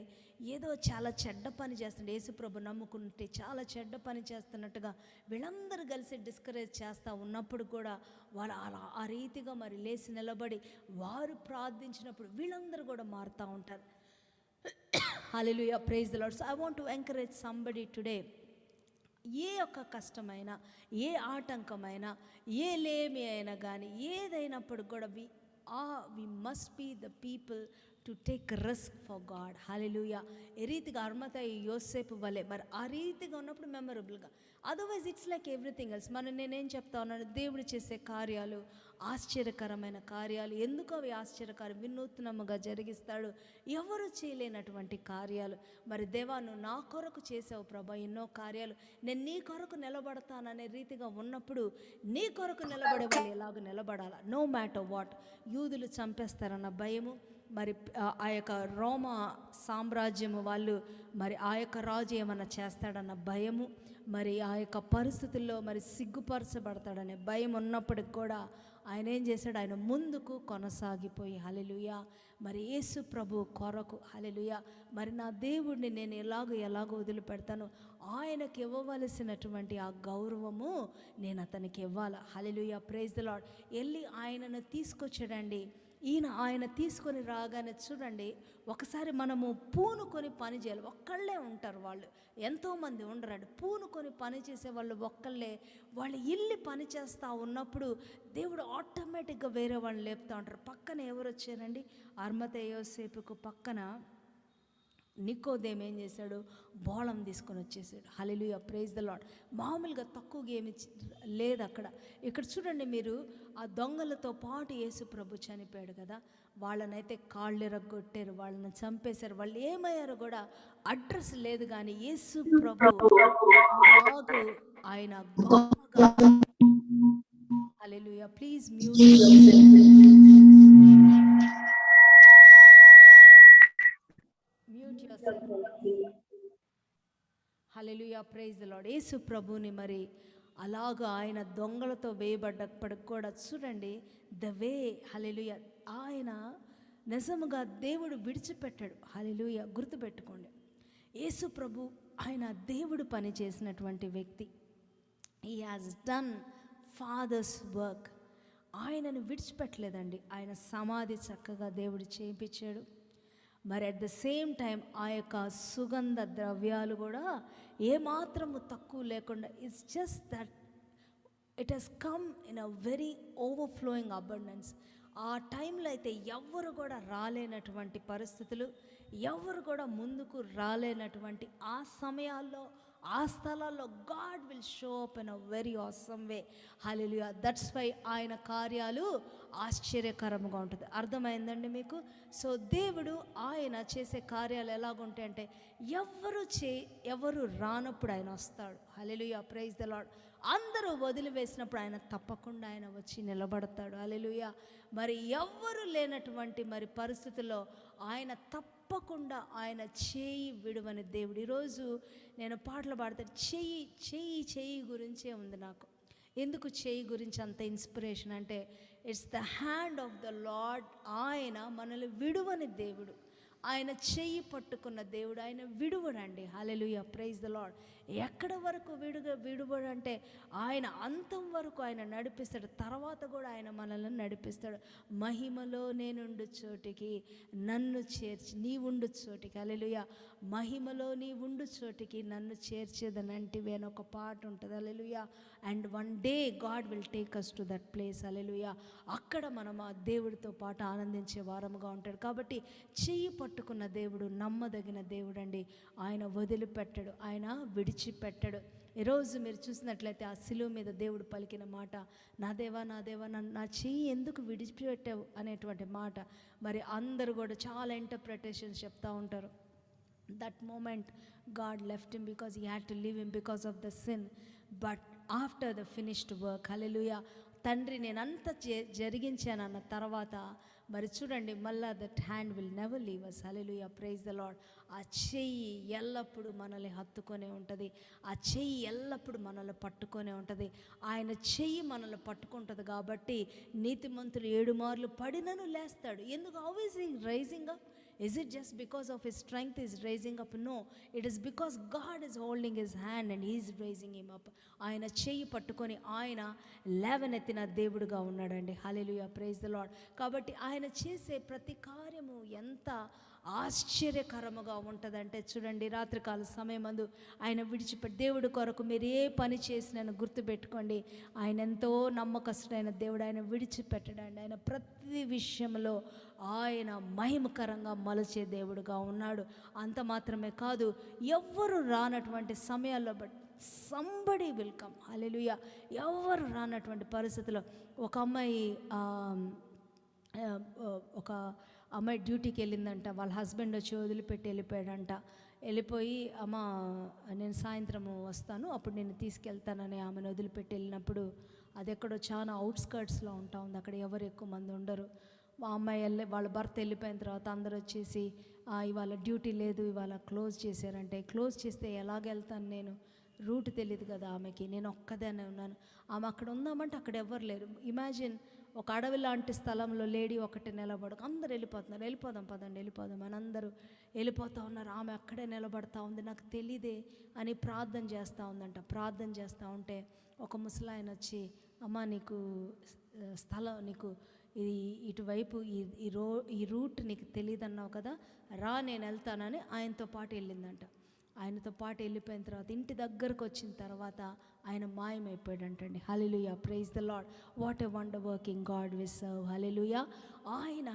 A: ఏదో చాలా చెడ్డ పని చేస్తుంటే, యేసు ప్రభు నమ్ముకుంటే చాలా చెడ్డ పని చేస్తున్నట్టుగా వీళ్ళందరూ కలిసి డిస్కరేజ్ చేస్తూ ఉన్నప్పుడు కూడా వాళ్ళు అలా ఆ రీతిగా మరి లేచి నిలబడి వారు ప్రార్థించినప్పుడు వీళ్ళందరూ కూడా మారుతూ ఉంటారు. Hallelujah, praise the Lord. So I want to encourage somebody today. ఏ ఒక్క కష్టమైనా, ఏ ఆటంకమైనా, ఏ లేమి అయినా కానీ ఏదైనప్పుడు కూడా we must be the people to take risk for God. Hallelujah. ఏ రీతిగా అర్మతయ్య యోసేపు వలె మరి ఆ రీతిగా ఉన్నప్పుడు మెమరబుల్గా, otherwise it's like everything else. నేనేం చెప్తా ఉన్నాను, దేవుడు చేసే కార్యాలు ఆశ్చర్యకరమైన కార్యాలు. ఎందుకు అవి ఆశ్చర్యకార్యం, వినూత్నముగా జరిగిస్తాడు, ఎవరు చేయలేనటువంటి కార్యాలు. మరి దేవా, నువ్వు నా కొరకు చేసావు ప్రభా ఎన్నో కార్యాలు, నేను నీ కొరకు నిలబడతాననే రీతిగా ఉన్నప్పుడు నీ కొరకు నిలబడే వాళ్ళు ఎలాగ నిలబడాలా, నో మ్యాటర్ వాట్. యూదులు చంపేస్తారన్న భయము, మరి ఆ యొక్క రోమ సామ్రాజ్యము వాళ్ళు మరి ఆ యొక్క రాజు ఏమన్నా చేస్తాడన్న భయము, మరి ఆ యొక్క పరిస్థితుల్లో మరి సిగ్గుపరచబడతాడనే భయం ఉన్నప్పటికి కూడా ఆయన ఏం చేశాడు, ఆయన ముందుకు కొనసాగిపోయి హల్లెలూయా మరి యేసు ప్రభు కొరకు, హల్లెలూయా, మరి నా దేవుడిని నేను ఎలాగో వదిలిపెడతాను, ఆయనకి ఇవ్వవలసినటువంటి ఆ గౌరవము నేను అతనికి ఇవ్వాలి. హల్లెలూయా, ప్రైజ్ ది లార్డ్. వెళ్ళి ఆయనను తీసుకొచ్చాడండి. ఆయన తీసుకొని రాగానే చూడండి, ఒకసారి మనము పూనుకొని పని చేయాలి. ఒక్కళ్ళే ఉంటారు వాళ్ళు, ఎంతోమంది ఉండరండి. పూనుకొని పని చేసే వాళ్ళు ఒక్కళ్ళే. వాళ్ళు ఇల్లు పని చేస్తూ ఉన్నప్పుడు దేవుడు ఆటోమేటిక్గా వేరే వాళ్ళని లేపుతూ ఉంటారు. పక్కన ఎవరు వచ్చారండి, అర్మతయ్య యోసేపుకు పక్కన నికోదేము ఏం చేశాడు, బోళం తీసుకొని వచ్చేసాడు. హల్లెలూయా, ప్రైజ్ ద లార్డ్. మామూలుగా తక్కువగా ఏమి లేదు అక్కడ. ఇక్కడ చూడండి మీరు, ఆ దొంగలతో పాటు యేసు ప్రభు చనిపోయాడు కదా, వాళ్ళనైతే కాళ్ళు ఎరగొట్టారు, వాళ్ళని చంపేశారు. వాళ్ళు ఏమయ్యారో కూడా అడ్రస్ లేదు, కానీ యేసు ప్రభు ఆయన గొప్పగా, hallelujah, please mute. Hallelujah, praise the Lord. యేసు ప్రభుని మరి అలాగా ఆయన దొంగలతో వేయబడ్డప్పటికి కూడా చూడండి ద వే, హల్లెలూయా, ఆయన నిజముగా దేవుడు విడిచిపెట్టాడు. హల్లెలూయా, గుర్తుపెట్టుకోండి, యేసు ప్రభు ఆయన దేవుడు పని చేసినటువంటి వ్యక్తి. He has done father's work. ఆయనను విడిచిపెట్టలేదండి. ఆయన సమాధి చక్కగా దేవుడు చేయించాడు. మరి అట్ ద సేమ్ టైం ఆ యొక్క సుగంధ ద్రవ్యాలు కూడా ఏమాత్రము తక్కువ లేకుండా, it's just that it has come in a very overflowing abundance. ఆ టైంలో అయితే ఎవరు కూడా రాలేనటువంటి పరిస్థితులు, ఎవరు కూడా ముందుకు రాలేనటువంటి ఆ సమయాల్లో, ఆ స్థలాల్లో God will show up in a very awesome way. Hallelujah, that's why ఆయన కార్యాలు ఆశ్చర్యకరంగా ఉంటుంది. అర్థమైందండి మీకు? సో దేవుడు ఆయన చేసే కార్యాలు ఎలాగుంటాయంటే, ఎవరు రానప్పుడు ఆయన వస్తాడు. Hallelujah, praise the lord. అందరూ వదిలివేసినప్పుడు ఆయన తప్పకుండా ఆయన వచ్చి నిలబడతాడు. హల్లెలూయా. మరి ఎవ్వరు లేనటువంటి మరి పరిస్థితుల్లో ఆయన తప్పకుండా ఆయన చేయి విడువని దేవుడు. ఈరోజు నేను పాటలు పాడతాను, చెయ్యి గురించే ఉంది నాకు. ఎందుకు చేయి గురించి అంత ఇన్స్పిరేషన్ అంటే, it's the hand of the Lord. ఆయన మనల్ని విడువని దేవుడు, ఆయన చెయ్యి పట్టుకున్న దేవుడు, ఆయన విడువడండి. హల్లెలూయా, ప్రైజ్ ద లార్డ్. ఎక్కడ వరకు విడువడంటే ఆయన అంతం వరకు ఆయన నడిపిస్తాడు. తర్వాత కూడా ఆయన మనల్ని నడిపిస్తాడు. మహిమలో నేనుండు చోటికి నన్ను చేర్చి నీ ఉండు చోటికి, హల్లెలూయా, మహిమలో నీ ఉండు చోటికి నన్ను చేర్చేదనంటివి అని ఒక పాట ఉంటుంది. Hallelujah. And one day God will take us to that place. Hallelujah. అక్కడ మనం ఆ దేవుడితో పాటు ఆనందించే వారముగా ఉంటాడు. కాబట్టి చెయ్యి పట్టుకున్న దేవుడు నమ్మదగిన దేవుడు అండి. ఆయన వదిలిపెట్టడు, ఆయన విడిచిపెట్టడు. ఈరోజు మీరు చూసినట్లయితే ఆ శిలువ మీద దేవుడు పలికిన మాట, నా దేవా నా దేవా నా చెయ్యి ఎందుకు విడిచిపెట్టావు అనేటువంటి మాట. మరి అందరూ కూడా చాలా ఇంటర్ప్రిటేషన్స్ చెప్తూ ఉంటారు. That moment God left him because he had to leave him because of the sin. But after the finished work, hallelujah, తండ్రి నేనంతా జరిగించానన్న తర్వాత మరి చూడండి, మళ్ళా that hand will never leave us. Hallelujah, praise the Lord. ఆ చెయ్యి ఎల్లప్పుడూ మనల్ని హత్తుకొనే ఉంటుంది. ఆ చెయ్యి ఎల్లప్పుడూ మనల్ని పట్టుకొనే ఉంటుంది. ఆయన చెయ్యి మనల్ని పట్టుకుంటుంది కాబట్టి నీతిమంతులు 7 మార్లు పడినను లేస్తాడు. ఎందుకు? How is he rising up? Is it just because of his strength is raising up? No, it is because God is holding his hand and he is raising him up. ఆయన చెయ్యి పట్టుకొని ఆయన లేవనెత్తిన దేవుడుగా ఉన్నాడండి. హల్లెలూయా, ప్రైజ్ ద లార్డ్. కాబట్టి ఆయన చేసే ప్రతి కార్యము ఎంత ఆశ్చర్యకరముగా ఉంటుందంటే చూడండి, రాత్రికాల సమయమందు ఆయన విడిచిపెట్టి దేవుడి కొరకు మీరు ఏ పని చేసినా గుర్తుపెట్టుకోండి, ఆయన ఎంతో నమ్మకస్తుడైన దేవుడు. ఆయన విడిచిపెట్టడండి. ఆయన ప్రతి విషయంలో ఆయన మహిమకరంగా మలచే దేవుడుగా ఉన్నాడు. అంత మాత్రమే కాదు, ఎవ్వరు రానటువంటి సమయాల్లో బట్ సంబడి విల్ కమ్. హల్లెలూయా. ఎవరు రానటువంటి పరిస్థితుల్లో ఒక అమ్మాయి డ్యూటీకి వెళ్ళిందంట. వాళ్ళ హస్బెండ్ వచ్చి వదిలిపెట్టి వెళ్ళిపోయాడంట. వెళ్ళిపోయి, అమ్మ నేను సాయంత్రం వస్తాను, అప్పుడు నేను తీసుకెళ్తానని ఆమెను వదిలిపెట్టి వెళ్ళినప్పుడు అది ఎక్కడో చాలా అవుట్స్కర్ట్స్లో ఉంటా ఉంది. అక్కడ ఎవరు ఎక్కువ మంది ఉండరు. మా అమ్మాయి వాళ్ళ భర్త వెళ్ళిపోయిన తర్వాత అందరూ వచ్చేసి ఇవాళ డ్యూటీ లేదు, ఇవాళ క్లోజ్ చేశారంటే, క్లోజ్ చేస్తే ఎలాగెళ్తాను నేను, రూట్ తెలియదు కదా ఆమెకి, నేను ఒక్కదానే ఉన్నాను. ఆమె అక్కడ ఉందామంటే అక్కడ ఎవరు లేరు. ఇమాజిన్, ఒక అడవి లాంటి స్థలంలో లేడీ ఒకటి నిలబడక అందరు వెళ్ళిపోతున్నారు. వెళ్ళిపోదాం పదండి వెళ్ళిపోదాం అని అందరూ వెళ్ళిపోతూ ఉన్నారు. ఆమె అక్కడే నిలబడతా ఉంది. నాకు తెలీదే అని ప్రార్థన చేస్తూ ఉందంట. ప్రార్థన చేస్తూ ఉంటే ఒక ముసలాయన వచ్చి, అమ్మ నీకు స్థలం, నీకు ఇది ఇటువైపు ఈ రూట్ నీకు తెలియదు అన్నావు కదా, రా నేను వెళ్తానని ఆయనతో పాటు వెళ్ళిందంట. ఆయనతో పాటు వెళ్ళిపోయిన తర్వాత ఇంటి దగ్గరకు వచ్చిన తర్వాత ఆయన మాయమైపోయాడంటండి. Hallelujah, praise the Lord. What a wonder working God we serve. Hallelujah. ఆయన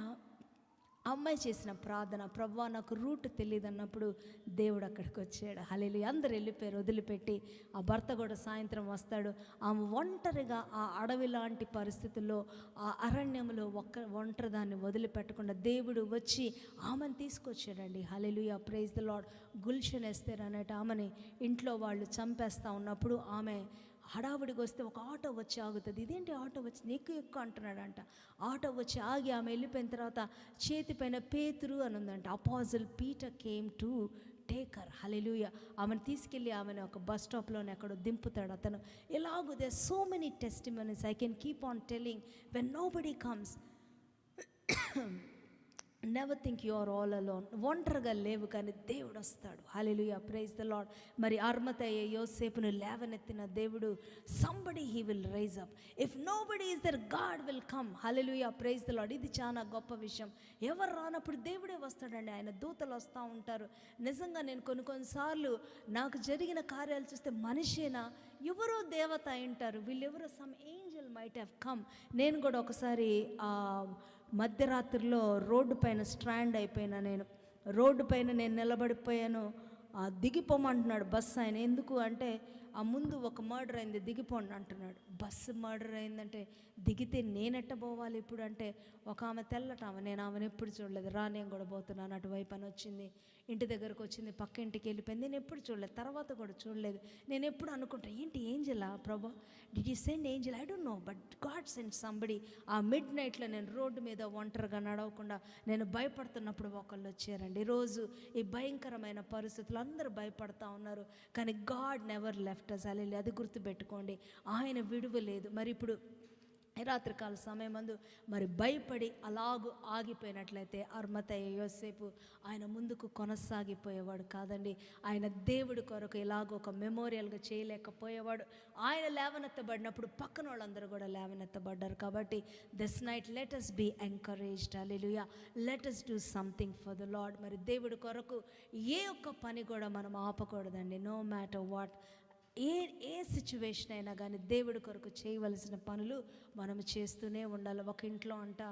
A: అమ్మాయి చేసిన ప్రార్థన, ప్రభువా నాకు రూట్ తెలియదు అన్నప్పుడు దేవుడు అక్కడికి వచ్చాడు. హల్లెలూయా. అందరు వెళ్ళిపోయారు వదిలిపెట్టి. ఆ భర్త కూడా సాయంత్రం వస్తాడు. ఆమె ఒంటరిగా ఆ అడవి లాంటి పరిస్థితుల్లో, ఆ అరణ్యంలో ఒంటరిదాన్ని వదిలిపెట్టకుండా దేవుడు వచ్చి ఆమెను తీసుకొచ్చాడండి. Hallelujah, praise the Lord. Gulshan Esther అనేట ఆమెని ఇంట్లో వాళ్ళు చంపేస్తూ ఉన్నప్పుడు ఆమె హడావుడికి వస్తే ఒక ఆటో వచ్చి ఆగుతుంది. ఇదేంటి ఆటో వచ్చి ఎక్కువ అంటున్నాడంట. ఆటో వచ్చి ఆగి ఆమె వెళ్ళిపోయిన తర్వాత చేతిపైన పేతురు అని ఉందంట. Apostle Peter came to take her. Hallelujah. ఆమెను తీసుకెళ్ళి ఆమెను ఒక బస్ స్టాప్లోనే ఎక్కడో దింపుతాడు అతను. ఎలాగో they so many testimonies I can keep on telling. When nobody comes, never think you are all alone. ఒంటరిగా లేవు కానీ దేవుడు వస్తాడు. Hallelujah, praise the Lord. మరి అర్మతయ్య యోసేపును లేవనెత్తిన దేవుడు, somebody he will rise up. If nobody is there, God will come. Hallelujah, praise the Lord. ఇది చాలా గొప్ప విషయం. ఎవరు రానప్పుడు దేవుడే వస్తాడండి. ఆయన దూతలు వస్తూ ఉంటారు. నిజంగా నేను కొన్నిసార్లు నాకు జరిగిన కార్యాలు చూస్తే మనిషేనా, ఎవరో దేవత అయింటారు, వీళ్ళెవరో some angel might have come. నేను కూడా ఒకసారి మధ్యరాత్రిలో రోడ్డు పైన స్ట్రాండ్ అయిపోయినా. నేను రోడ్డు పైన నిలబడిపోయాను. దిగిపోమంటున్నాడు బస్సు ఆయన. ఎందుకు అంటే ఆ ముందు ఒక మర్డర్ అయింది, దిగిపోండి అంటున్నాడు. బస్సు మర్డర్ అయిందంటే దిగితే నేనెట్ట పోవాలి ఇప్పుడు అంటే, ఒక ఆమె తెల్లటామె, నేను ఆమెను ఎప్పుడు చూడలేదు, రా నేను కూడా పోతున్నాను అటువైపు అని వచ్చింది. ఇంటి దగ్గరకు వచ్చింది, పక్క ఇంటికి వెళ్ళిపోయింది. నేను ఎప్పుడు చూడలేదు, తర్వాత కూడా చూడలేదు. నేను ఎప్పుడు అనుకుంటా, ఏంటి ఏంజలా ప్రభా, did you send Angel? I don't know, but God send somebody. ఆ మిడ్ నైట్లో నేను రోడ్డు మీద ఒంటరిగా నడవకుండా నేను భయపడుతున్నప్పుడు ఒకళ్ళు వచ్చారండి. ఈరోజు ఈ భయంకరమైన పరిస్థితులు అందరూ భయపడతా ఉన్నారు, కానీ God never left left us. Hallelujah. అది గుర్తుపెట్టుకోండి, ఆయన విడువలేదు. మరి ఇప్పుడు రాత్రికాల సమయమందు మరి భయపడి అలాగూ ఆగిపోయినట్లయితే అర్మతయ్య యోసేపు ఆయన ముందుకు కొనసాగిపోయేవాడు కాదండి. ఆయన దేవుడి కొరకు ఇలాగ ఒక మెమోరియల్గా చేయలేకపోయేవాడు. ఆయన లేవనెత్తబడినప్పుడు పక్కన వాళ్ళందరూ కూడా లేవనెత్తబడ్డారు. కాబట్టి this night let us be encouraged. Hallelujah. Let us do something for the Lord. మరి దేవుడి కొరకు ఏ ఒక్క పని కూడా మనం ఆపకూడదండి. నో మ్యాటర్ వాట్, ఏ సిచ్యువేషన్ అయినా కానీ దేవుడి కొరకు చేయవలసిన పనులు మనం చేస్తూనే ఉండాలి. ఒక ఇంట్లో అంట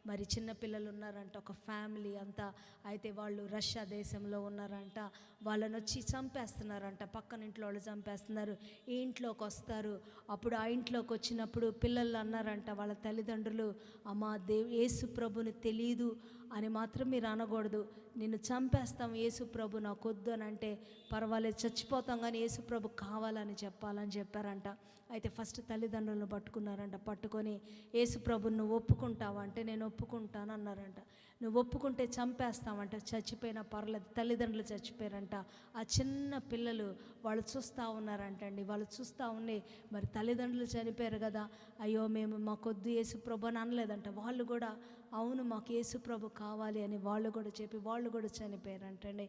A: మరి చిన్నపిల్లలు ఉన్నారంట, ఒక ఫ్యామిలీ అంతా. అయితే వాళ్ళు రష్యా దేశంలో ఉన్నారంట. వాళ్ళని వచ్చి చంపేస్తున్నారంట, పక్కన ఇంట్లో వాళ్ళు చంపేస్తున్నారు. ఈ ఇంట్లోకి వస్తారు. అప్పుడు ఆ ఇంట్లోకి వచ్చినప్పుడు పిల్లలు అన్నారంట వాళ్ళ తల్లిదండ్రులు, అమ్మా యేసు ప్రభుని తెలీదు అని మాత్రం మీరు అనకూడదు, నిన్ను చంపేస్తాం యేసు ప్రభు నాకు వద్దు అని అంటే పర్వాలేదు చచ్చిపోతాం కానీ యేసు ప్రభు కావాలని చెప్పాలని చెప్పారంట. అయితే ఫస్ట్ తల్లిదండ్రులను పట్టుకున్నారంట. పట్టుకొని యేసు ప్రభుని నువ్వు ఒప్పుకుంటావా అంటే నేను ఒప్పుకుంటాను అన్నారంట. నువ్వు ఒప్పుకుంటే చంపేస్తామంట, చచ్చిపోయినా పర్లేదు. తల్లిదండ్రులు చచ్చిపోయారంట. ఆ చిన్న పిల్లలు వాళ్ళు చూస్తూ ఉన్నారంటండి. వాళ్ళు చూస్తూ ఉండి మరి తల్లిదండ్రులు చనిపోయారు కదా, అయ్యో మేము మాకొద్దు యేసు ప్రభు అని అనలేదంట. వాళ్ళు కూడా అవును మాకు యేసు ప్రభు కావాలి అని వాళ్ళు కూడా చెప్పి వాళ్ళు కూడా చనిపోయారంటండి.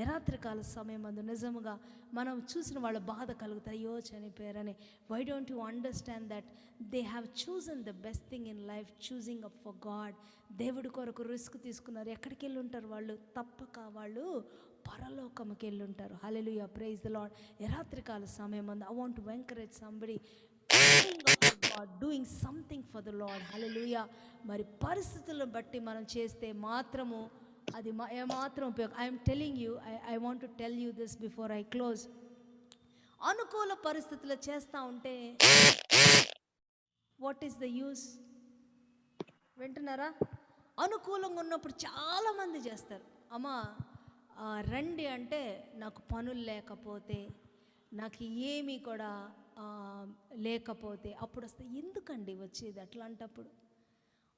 A: రాత్రికాల సమయం అందు నిజముగా మనం చూసిన వాళ్ళ బాధ కలుగుతాయి, అయ్యో చనిపోయారని. Why don't you understand that they have chosen the best thing in life, choosing up for God. దేవుడి కొరకు రిస్క్ తీసుకున్నారు. ఎక్కడికి వెళ్ళి ఉంటారు వాళ్ళు? తప్పక వాళ్ళు పరలోకముకి వెళ్ళి ఉంటారు. Hallelujah, praise the Lord. రాత్రికాల సమయం అందు I want to encourage somebody doing something for the Lord. Hallelujah. మరి పరిస్థితులను బట్టి మనం చేస్తే మాత్రము అది ఏమాత్రం ఉపయోగం. I'm telling you, I want to tell you this before I close. అనుకూల పరిస్థితులు చేస్తూ ఉంటే వాట్ ఈస్ ద యూస్? వింటున్నారా? అనుకూలంగా ఉన్నప్పుడు చాలామంది చేస్తారు. అమ్మా రండి అంటే నాకు పనులు లేకపోతే, నాకు ఏమీ కూడా లేకపోతే అప్పుడు వస్తే ఎందుకండి వచ్చేది? అట్లాంటప్పుడు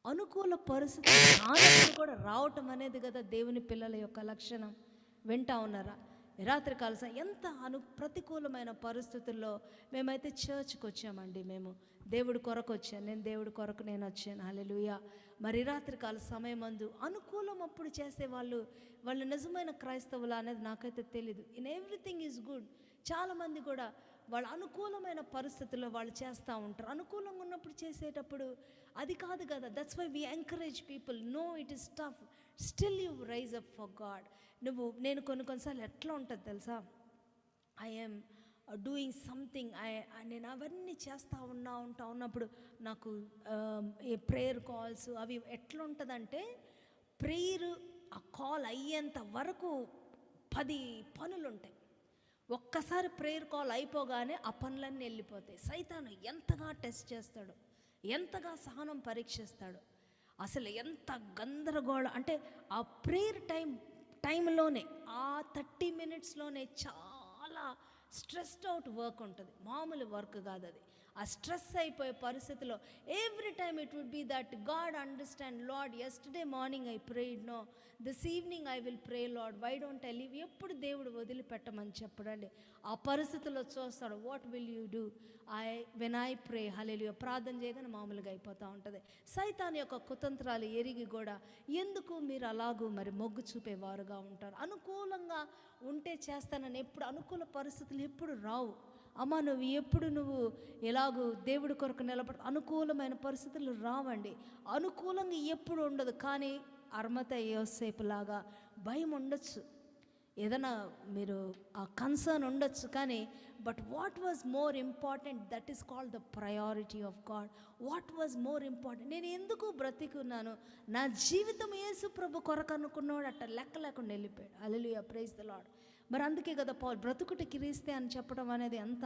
A: అనుకూల పరిస్థితులు రానప్పుడు కూడా రావటం అనేది కదా దేవుని పిల్లల యొక్క లక్షణం. వింటా ఉన్నారా? రాత్రికాల ఎంత ప్రతికూలమైన పరిస్థితుల్లో మేమైతే చర్చ్కి వచ్చామండి. మేము దేవుడి కొరకు వచ్చాను, నేను దేవుడి కొరకు నేను వచ్చాను. హల్లెలూయా. మరి రాత్రికాల సమయం అందు అనుకూలం అప్పుడు చేసేవాళ్ళు వాళ్ళు నిజమైన క్రైస్తవులు అనేది నాకైతే తెలీదు. In everything is good. చాలామంది కూడా వాళ్ళ అనుకూలమైన పరిస్థితుల్లో వాళ్ళు చేస్తూ ఉంటారు. అనుకూలంగా ఉన్నప్పుడు చేసేటప్పుడు అది కాదు కదా. That's why we encourage people. No it is tough, still you rise up for God. నేను కొన్నిసార్లు ఎట్లా ఉంటుంది తెలుసా, ఐఎమ్ డూయింగ్ సంథింగ్, నేను అవన్నీ చేస్తూ ఉన్నప్పుడు నాకు ప్రేయర్ కాల్స్ అవి ఎట్లా ఉంటుందంటే, ప్రేయర్ ఆ కాల్ అయ్యేంత వరకు 10 పనులు ఉంటాయి. ఒక్కసారి ప్రేయర్ కాల్ అయిపోగానే ఆ పనులన్నీ వెళ్ళిపోతాయి. సైతాను ఎంతగా టెస్ట్ చేస్తాడు, ఎంతగా సహనం పరీక్షిస్తాడు, అసలు ఎంత గందరగోళం అంటే ఆ ప్రేయర్ టైంలోనే ఆ 30 మినిట్స్లోనే చాలా స్ట్రెస్డ్ అవుట్ వర్క్ ఉంటుంది. మామూలు వర్క్ కాదు అది. ఆ స్ట్రెస్ అయిపోయే పరిస్థితిలో every time it would be that God understand, Lord yesterday morning I prayed, no this evening I will pray Lord, why don't I leave. ఎప్పుడు దేవుడు వదిలిపెట్టమని చెప్పడండి. ఆ పరిస్థితుల్లో చూస్తాడు, what will you do when I pray. Hallelujah. ప్రార్థన చేయగానే మామూలుగా అయిపోతూ ఉంటుంది. సైతాన్ యొక్క కుతంత్రాలు ఎరిగి కూడా ఎందుకు మీరు అలాగూ మరి మొగ్గు చూపేవారుగా ఉంటారు. అనుకూలంగా ఉంటే చేస్తానని ఎప్పుడు అనుకూల పరిస్థితులు ఎప్పుడు రావు. అమ్మ నువ్వు ఎలాగూ దేవుడి కొరకు నిలబడ అనుకూలమైన పరిస్థితులు రావండి. అనుకూలంగా ఎప్పుడు ఉండదు. కానీ అర్మతయ్య యోసేపు లాగా భయం ఉండొచ్చు, ఏదైనా మీరు ఆ కన్సర్న్ ఉండొచ్చు. కానీ but what was more important, that is called the priority of God. What was more important, నేను ఎందుకు బ్రతికున్నాను, నా జీవితం యేసు ప్రభు కొరకు అనుకున్నాడు అట్ట లెక్క లేకుండా వెళ్ళిపోయాడు. హల్లెలూయా, ప్రైజ్ ద లార్డ్. మరి అందుకే కదా పౌలు బ్రతుకుట క్రీస్తే అని చెప్పడం అనేది ఎంత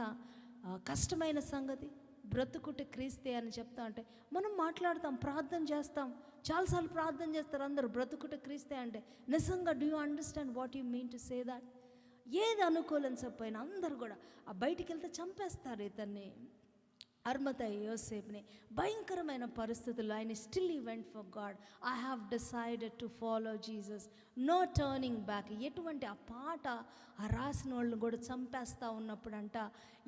A: కష్టమైన సంగతి. బ్రతుకుట క్రీస్తే అని చెప్తా అంటే మనం మాట్లాడతాం, ప్రార్థన చేస్తాం, చాలాసార్లు ప్రార్థన చేస్తారు అందరూ. బ్రతుకుట క్రీస్తే అంటే నిజంగా do you understand what you mean to say that? ఏది అనుకూలించకపోయినా అందరు కూడా ఆ బయటికి వెళ్తే చంపేస్తారు ఇతన్ని, అర్మతయ్య యోసేపుని భయంకరమైన పరిస్థితుల్లో ఆయన still he went for God. I have decided to follow Jesus, no turning back. ఎటువంటి ఆ పాట ఆ రాసిన వాళ్ళని కూడా చంపేస్తూ ఉన్నప్పుడంట,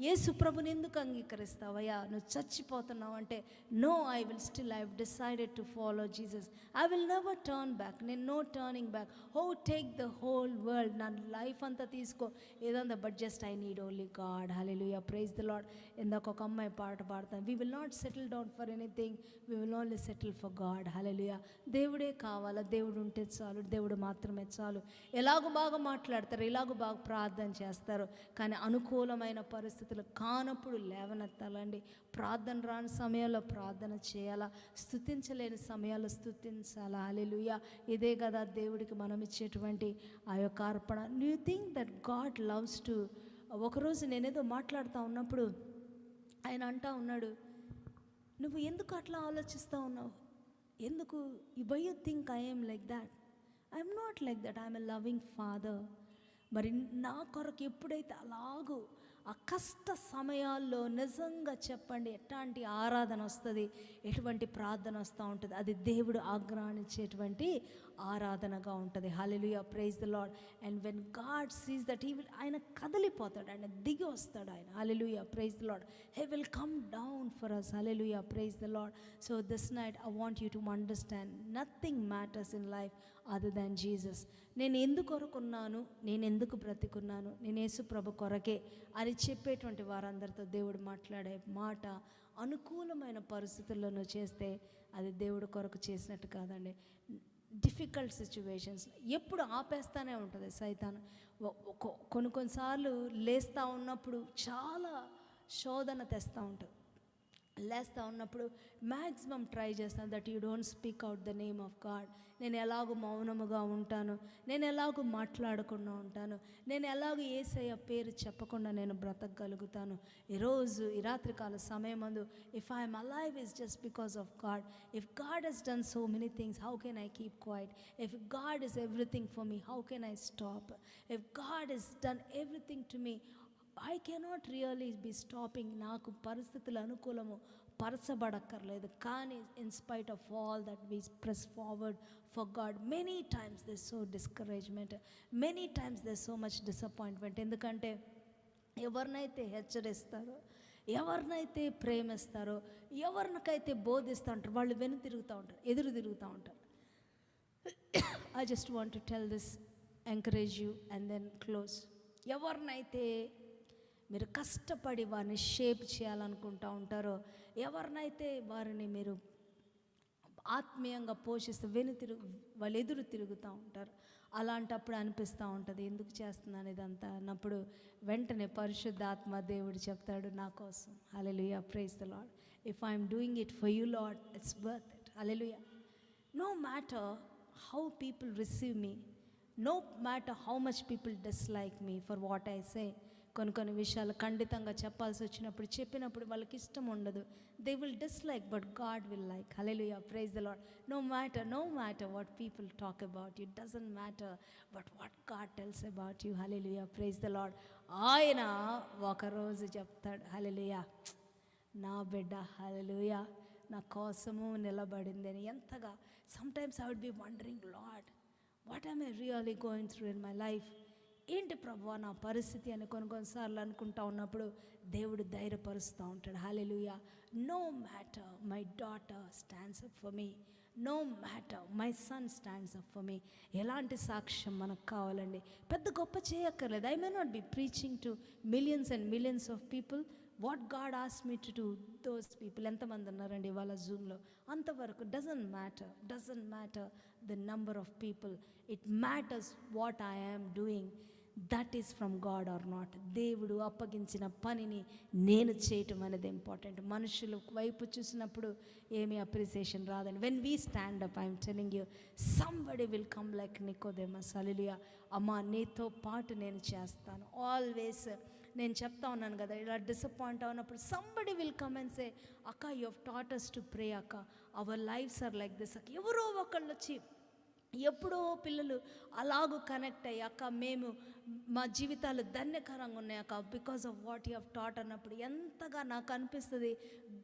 A: యేసు ప్రభుని ఎందుకు అంగీకరిస్తావయ్యా, నువ్వు చచ్చిపోతున్నావు అంటే, no I will still, I have decided to follow Jesus, I will never turn back. నేను no turning back. Oh take the whole world, నా లైఫ్ అంతా తీసుకో ఏదంతా, but just I need only God. Hallelujah, praise the Lord. ఇందాక ఒక అమ్మాయి పాట పాడతాను, we will not settle down for anything, we will only settle for God. Hallelujah. దేవుడే కావాలా, దేవుడు ఉంటే చాలు, దేవుడు మాత్రమే చాలు. ఎలాగో బాగా మాట్లాడతారు, ఎలాగో బాగా ప్రార్థన చేస్తారు, కానీ అనుకూలమైన పరిస్థితులు కానప్పుడు లేవనెత్తాలండి. ప్రార్థన రాని సమయాల్లో ప్రార్థన చేయాలా, స్తుతించలేని సమయాల్లో స్తుతించాలా. హల్లెలూయా. ఇదే కదా దేవుడికి మనం ఇచ్చేటువంటి ఆ యొక్క అర్పణ. You think that God loves to. ఒకరోజు నేనేదో మాట్లాడుతూ ఉన్నప్పుడు ఆయన అంటా ఉన్నాడు, నువ్వు ఎందుకు అట్లా ఆలోచిస్తూ ఉన్నావు, ఎందుకు, why you think I am like that, I'm not like that, I'm a loving father. మరి నా కొరకు ఎప్పుడైతే అలాగూ ఆ కష్ట సమయాల్లో నిజంగా చెప్పండి ఎట్లాంటి ఆరాధన వస్తుంది, ఎటువంటి ప్రార్థన వస్తూ ఉంటుంది, అది దేవుడు ఆగ్రహించేటువంటి ఆరాధనగా ఉంటుంది. Hallelujah, praise the Lord. And when God sees that, he will, ఆయన కదిలిపోతాడు, ఆయన దిగి వస్తాడు ఆయన. Hallelujah, praise the Lord. He will come down for us. Hallelujah, praise the Lord. So this night I want you to understand, nothing matters in life other than Jesus. నేను ఎందుకు కొరకున్నాను, నేను ఎందుకు బ్రతికున్నాను, నేను యేసు ప్రభు కొరకే అని చెప్పేటువంటి వారందరితో దేవుడు మాట్లాడే మాట, అనుకూలమైన పరిస్థితుల్లో నువ్వు చేస్తే అది దేవుడు కొరకు చేసినట్టు కాదండి. డిఫికల్ట్ సిచ్యువేషన్స్ ఎప్పుడు ఆపేస్తానే ఉంటుంది సైతాన్. కొన్నిసార్లు లేస్తూ ఉన్నప్పుడు చాలా శోధన తెస్తూ ఉంటుంది. లేస్తూ ఉన్నప్పుడు మ్యాక్సిమం ట్రై చేస్తాను that you don't speak out the name of God. నేను ఎలాగో మౌనముగా ఉంటాను, నేను ఎలాగో మాట్లాడకుండా ఉంటాను, నేను ఎలాగో యేసయ్య పేరు చెప్పకుండా నేను బ్రతకగలుగుతాను. ఈరోజు ఈ రాత్రికాల సమయం అందు, if I'm alive is just because of God. If God Hess done so many things, how can I keep quiet? If God is everything for me, how can I stop? If God is done everything to me, I cannot really be stopping. నాకు పరిస్థితులు అనుకూలము పరచబడక్కర్లేదు, కానీ in spite of all that we press forward for God. Many times they saw discouragement, many times they so much disappointment. ఎందుకంటే ఎవరినైతే హెచ్చరిస్తారో, ఎవరినైతే ప్రేమిస్తారో, ఎవరికైతే బోధిస్తూ ఉంటారో వాళ్ళు వెను తిరుగుతూ ఉంటారు, ఎదురు తిరుగుతూ ఉంటారు. I just want to tell this, encourage you and then close. ఎవరినైతే మీరు కష్టపడి వారిని షేప్ చేయాలనుకుంటూ ఉంటారో, ఎవరినైతే వారిని మీరు ఆత్మీయంగా పోషిస్తూ వాళ్ళు ఎదురు తిరుగుతూ ఉంటారు, అలాంటప్పుడు అనిపిస్తూ ఉంటుంది ఎందుకు చేస్తున్నాను ఇదంతా అన్నప్పుడు వెంటనే పరిశుద్ధాత్మ దేవుడు చెప్తాడు నా కోసం. Hallelujah, praise the Lord. If I'm doing it for you Lord, it's worth it. Hallelujah. No matter how people receive me, no matter how much people dislike me for what I say. కొన్ని విషయాలు ఖండితంగా చెప్పాల్సి వచ్చినప్పుడు చెప్పినప్పుడు వాళ్ళకి ఇష్టం ఉండదు, they will dislike, but God will like. Hallelujah, praise the Lord. No matter what people talk about you, doesn't matter but what God tells about you. Hallelujah, praise the Lord. ఆయన ఒకరోజు చెప్తాడు, హల్లెలూయా, నా బిడ్డ హల్లెలూయా నా కోసము నిలబడింది అని. ఎంతగా sometimes I would be wondering, Lord what am I really going through in my life, ఏంటి ప్రభువా నా పరిస్థితి అని కొన్నిసార్లు అనుకుంటా ఉన్నప్పుడు దేవుడు ధైర్యపరుస్తూ ఉంటాడు. Hallelujah. No matter my daughter stands up for me, no matter my son stands up for me. ఎలాంటి సాక్ష్యం మనకు కావాలండి? పెద్ద గొప్ప చేయక్కర్లేదు. I may not be preaching to millions and millions of people. What God asked me to do, those people ఎంతమంది ఉన్నారండి ఇవాళ జూమ్లో, అంతవరకు. Doesn't matter the number of people, it matters what I am doing, that is from God or not. దేవుడు అప్పగించిన పనిని నేను చేయటం అనేది ఇంపార్టెంట్. మనుషులు వైపు చూసినప్పుడు ఏమీ అప్రిసియేషన్ రాదండి. When we stand up, I'm telling you, somebody will come like Nicodemus. Hallelujah. అమ్మా నీతో పాటు నేను చేస్తాను ఆల్వేస్. నేను చెప్తా ఉన్నాను కదా, ఇలా డిసప్పాయింట్ అవునప్పుడు somebody will come and say, అక్క you have taught us to pray అక్క, our lives are like this అక్క. ఎవరో ఒకళ్ళు వచ్చి ఎప్పుడో పిల్లలు అలాగూ కనెక్ట్ అయ్యి, అక్క మేము మా జీవితాలు ధన్యకరంగా ఉన్నాయి అక్క because of what you have taught అన్నప్పుడు ఎంతగా నాకు అనిపిస్తుంది,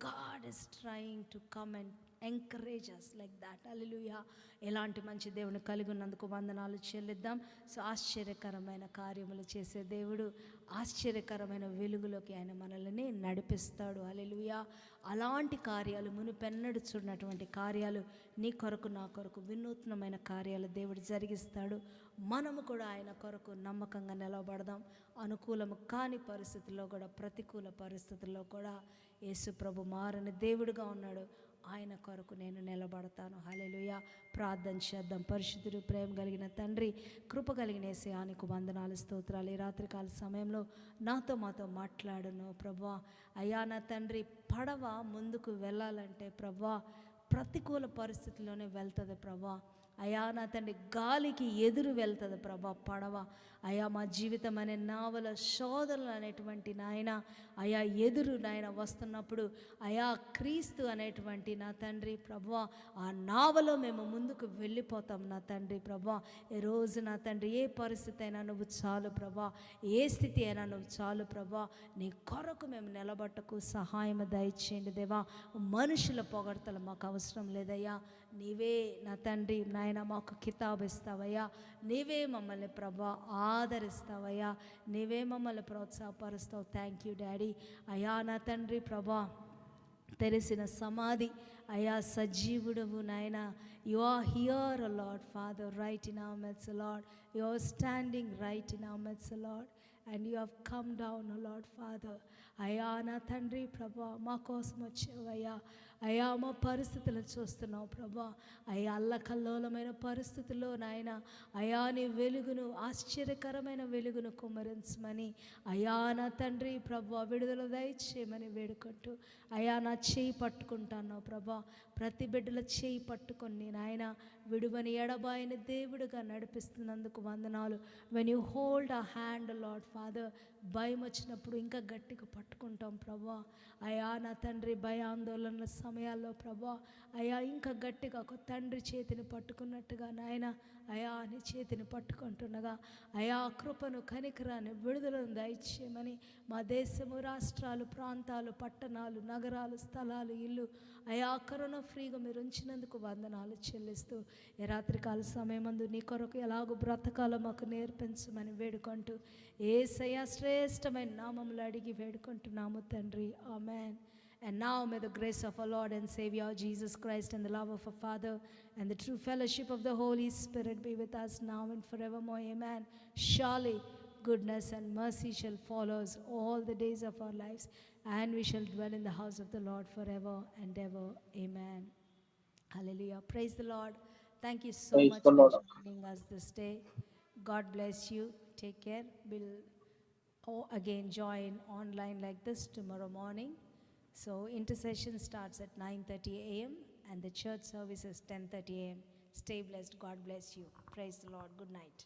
A: God is trying to come and encourage us like that. Hallelujah. ఎలాంటి మంచి దేవుని కలిగి ఉన్నందుకు వందనాలు చెల్లిద్దాం. సో ఆశ్చర్యకరమైన కార్యములు చేసే దేవుడు, ఆశ్చర్యకరమైన వెలుగులోకి ఆయన మనల్ని నడిపిస్తాడు. హల్లెలూయా. అలాంటి కార్యాలు మునుపెన్నడు చూడనటువంటి కార్యాలు నీ కొరకు నా కొరకు వినూత్నమైన కార్యాలు దేవుడు జరిగిస్తాడు. మనము కూడా ఆయన కొరకు నమ్మకంగా నిలబడదాం. అనుకూలము కాని పరిస్థితుల్లో కూడా, ప్రతికూల పరిస్థితుల్లో కూడా యేసు ప్రభు మారని దేవుడుగా ఉన్నాడు. ఆయన కొరకు నేను నిలబడతాను. హల్లెలూయా. ప్రార్థన చేద్దాం. పరిశుద్ధుడు, ప్రేమ కలిగిన తండ్రి, కృప కలిగిన యేసయ్యానికి వందనాలు, స్తోత్రాలు. ఈ రాత్రికాల సమయంలో మాతో మాట్లాడును ప్రభువా. అయ్యా నా తండ్రి, పడవ ముందుకు వెళ్ళాలంటే ప్రభువా ప్రతికూల పరిస్థితుల్లోనే వెళ్తుంది ప్రభువా. అయా నా తండ్రి, గాలికి ఎదురు వెళ్తుంది ప్రభా పడవ. అయా మా జీవితం అనే నావల శోధనలు అనేటువంటి నాయన అయా ఎదురు నాయన వస్తున్నప్పుడు, అయా క్రీస్తు అనేటువంటి నా తండ్రి ప్రభువా ఆ నావలో మేము ముందుకు వెళ్ళిపోతాం నా తండ్రి ప్రభువా. ఈ రోజు నా తండ్రి ఏ పరిస్థితి అయినా నువ్వు చాలు ప్రభా, ఏ స్థితి అయినా నువ్వు చాలు ప్రభా. నీ కొరకు మేము నిలబట్టకు సహాయం దయచేయండి దేవా. మనుషుల పొగడతలు మాకు అవసరం లేదయ్యా. నీవే నా తండ్రి నాయన మాకు కితాబు ఇస్తావయ్యా. నీవే మమ్మల్ని ప్రభా ఆదరిస్తావయ్యా. నీవే మమ్మల్ని ప్రోత్సాహపరుస్తావు. Thank you daddy. అయ్యా నా తండ్రి ప్రభా, తెరిసిన సమాధి అయా సజీవుడవు నాయన. You are here Lord father, right in our midst Lord. You are standing right in our midst Lord and you have come down, O Lord Father. అయ్యా నా తండ్రి ప్రభా మా కోసం వచ్చావయ్యా. అయ్యా మా పరిస్థితులను చూస్తున్నావు ప్రభా. అయ్యా అల్లకల్లోలమైన పరిస్థితుల్లో నాయన అయా నీ వెలుగును, ఆశ్చర్యకరమైన వెలుగును కుమ్మరించమని అయా నా తండ్రి ప్రభా విడుదల దయచేయమని వేడుకుంటూ అయా నా చేయి పట్టుకుంటాను ప్రభా. ప్రతి బిడ్డల చేయి పట్టుకొని నాయన విడువని ఎడబాయని దేవుడుగా నడిపిస్తున్నందుకు వందనాలు. When you hold a hand lord father, భయం వచ్చినప్పుడు ఇంకా గట్టిగా పట్టుకుంటాం ప్రభా. అయా నా తండ్రి భయాందోళనల సమయాల్లో ప్రభా అయా ఇంకా గట్టిగా ఒక తండ్రి చేతిని పట్టుకున్నట్టుగా నాయన అయా నీ చేతిని పట్టుకుంటుండగా అయా కృపను, కనికరాన్ని, విడుదలను దయచేయమని మా దేశము, రాష్ట్రాలు, ప్రాంతాలు, పట్టణాలు, నగరాలు, స్థలాలు, ఇల్లు అయా కరోనా ఫ్రీగా మీరు ఉంచినందుకు వందనాలు చెల్లిస్తూ ఈ రాత్రికాల సమయమందు నీ కొరకు ఎలాగో బ్రతకాలో మాకు నేర్పించమని వేడుకుంటూ యేసయ్య శ్రేష్టమైన నామములో అడిగి వేడుకుంటున్నాము తండ్రి. Amen. And now may the grace of our Lord and Savior Jesus Christ and the love of our Father and the true fellowship of the Holy Spirit be with us now and forevermore. Amen. Surely goodness and mercy shall follow us all the days of our lives, and we shall dwell in the house of the Lord forever and ever. Amen. Hallelujah. Praise the Lord. Thank you so much for joining us this day. God bless you. Take care. We'll again join online like this tomorrow morning. So intercession starts at 9:30 a.m. and the church service is 10:30 a.m. Stay blessed. God bless you. Praise the Lord. Good night.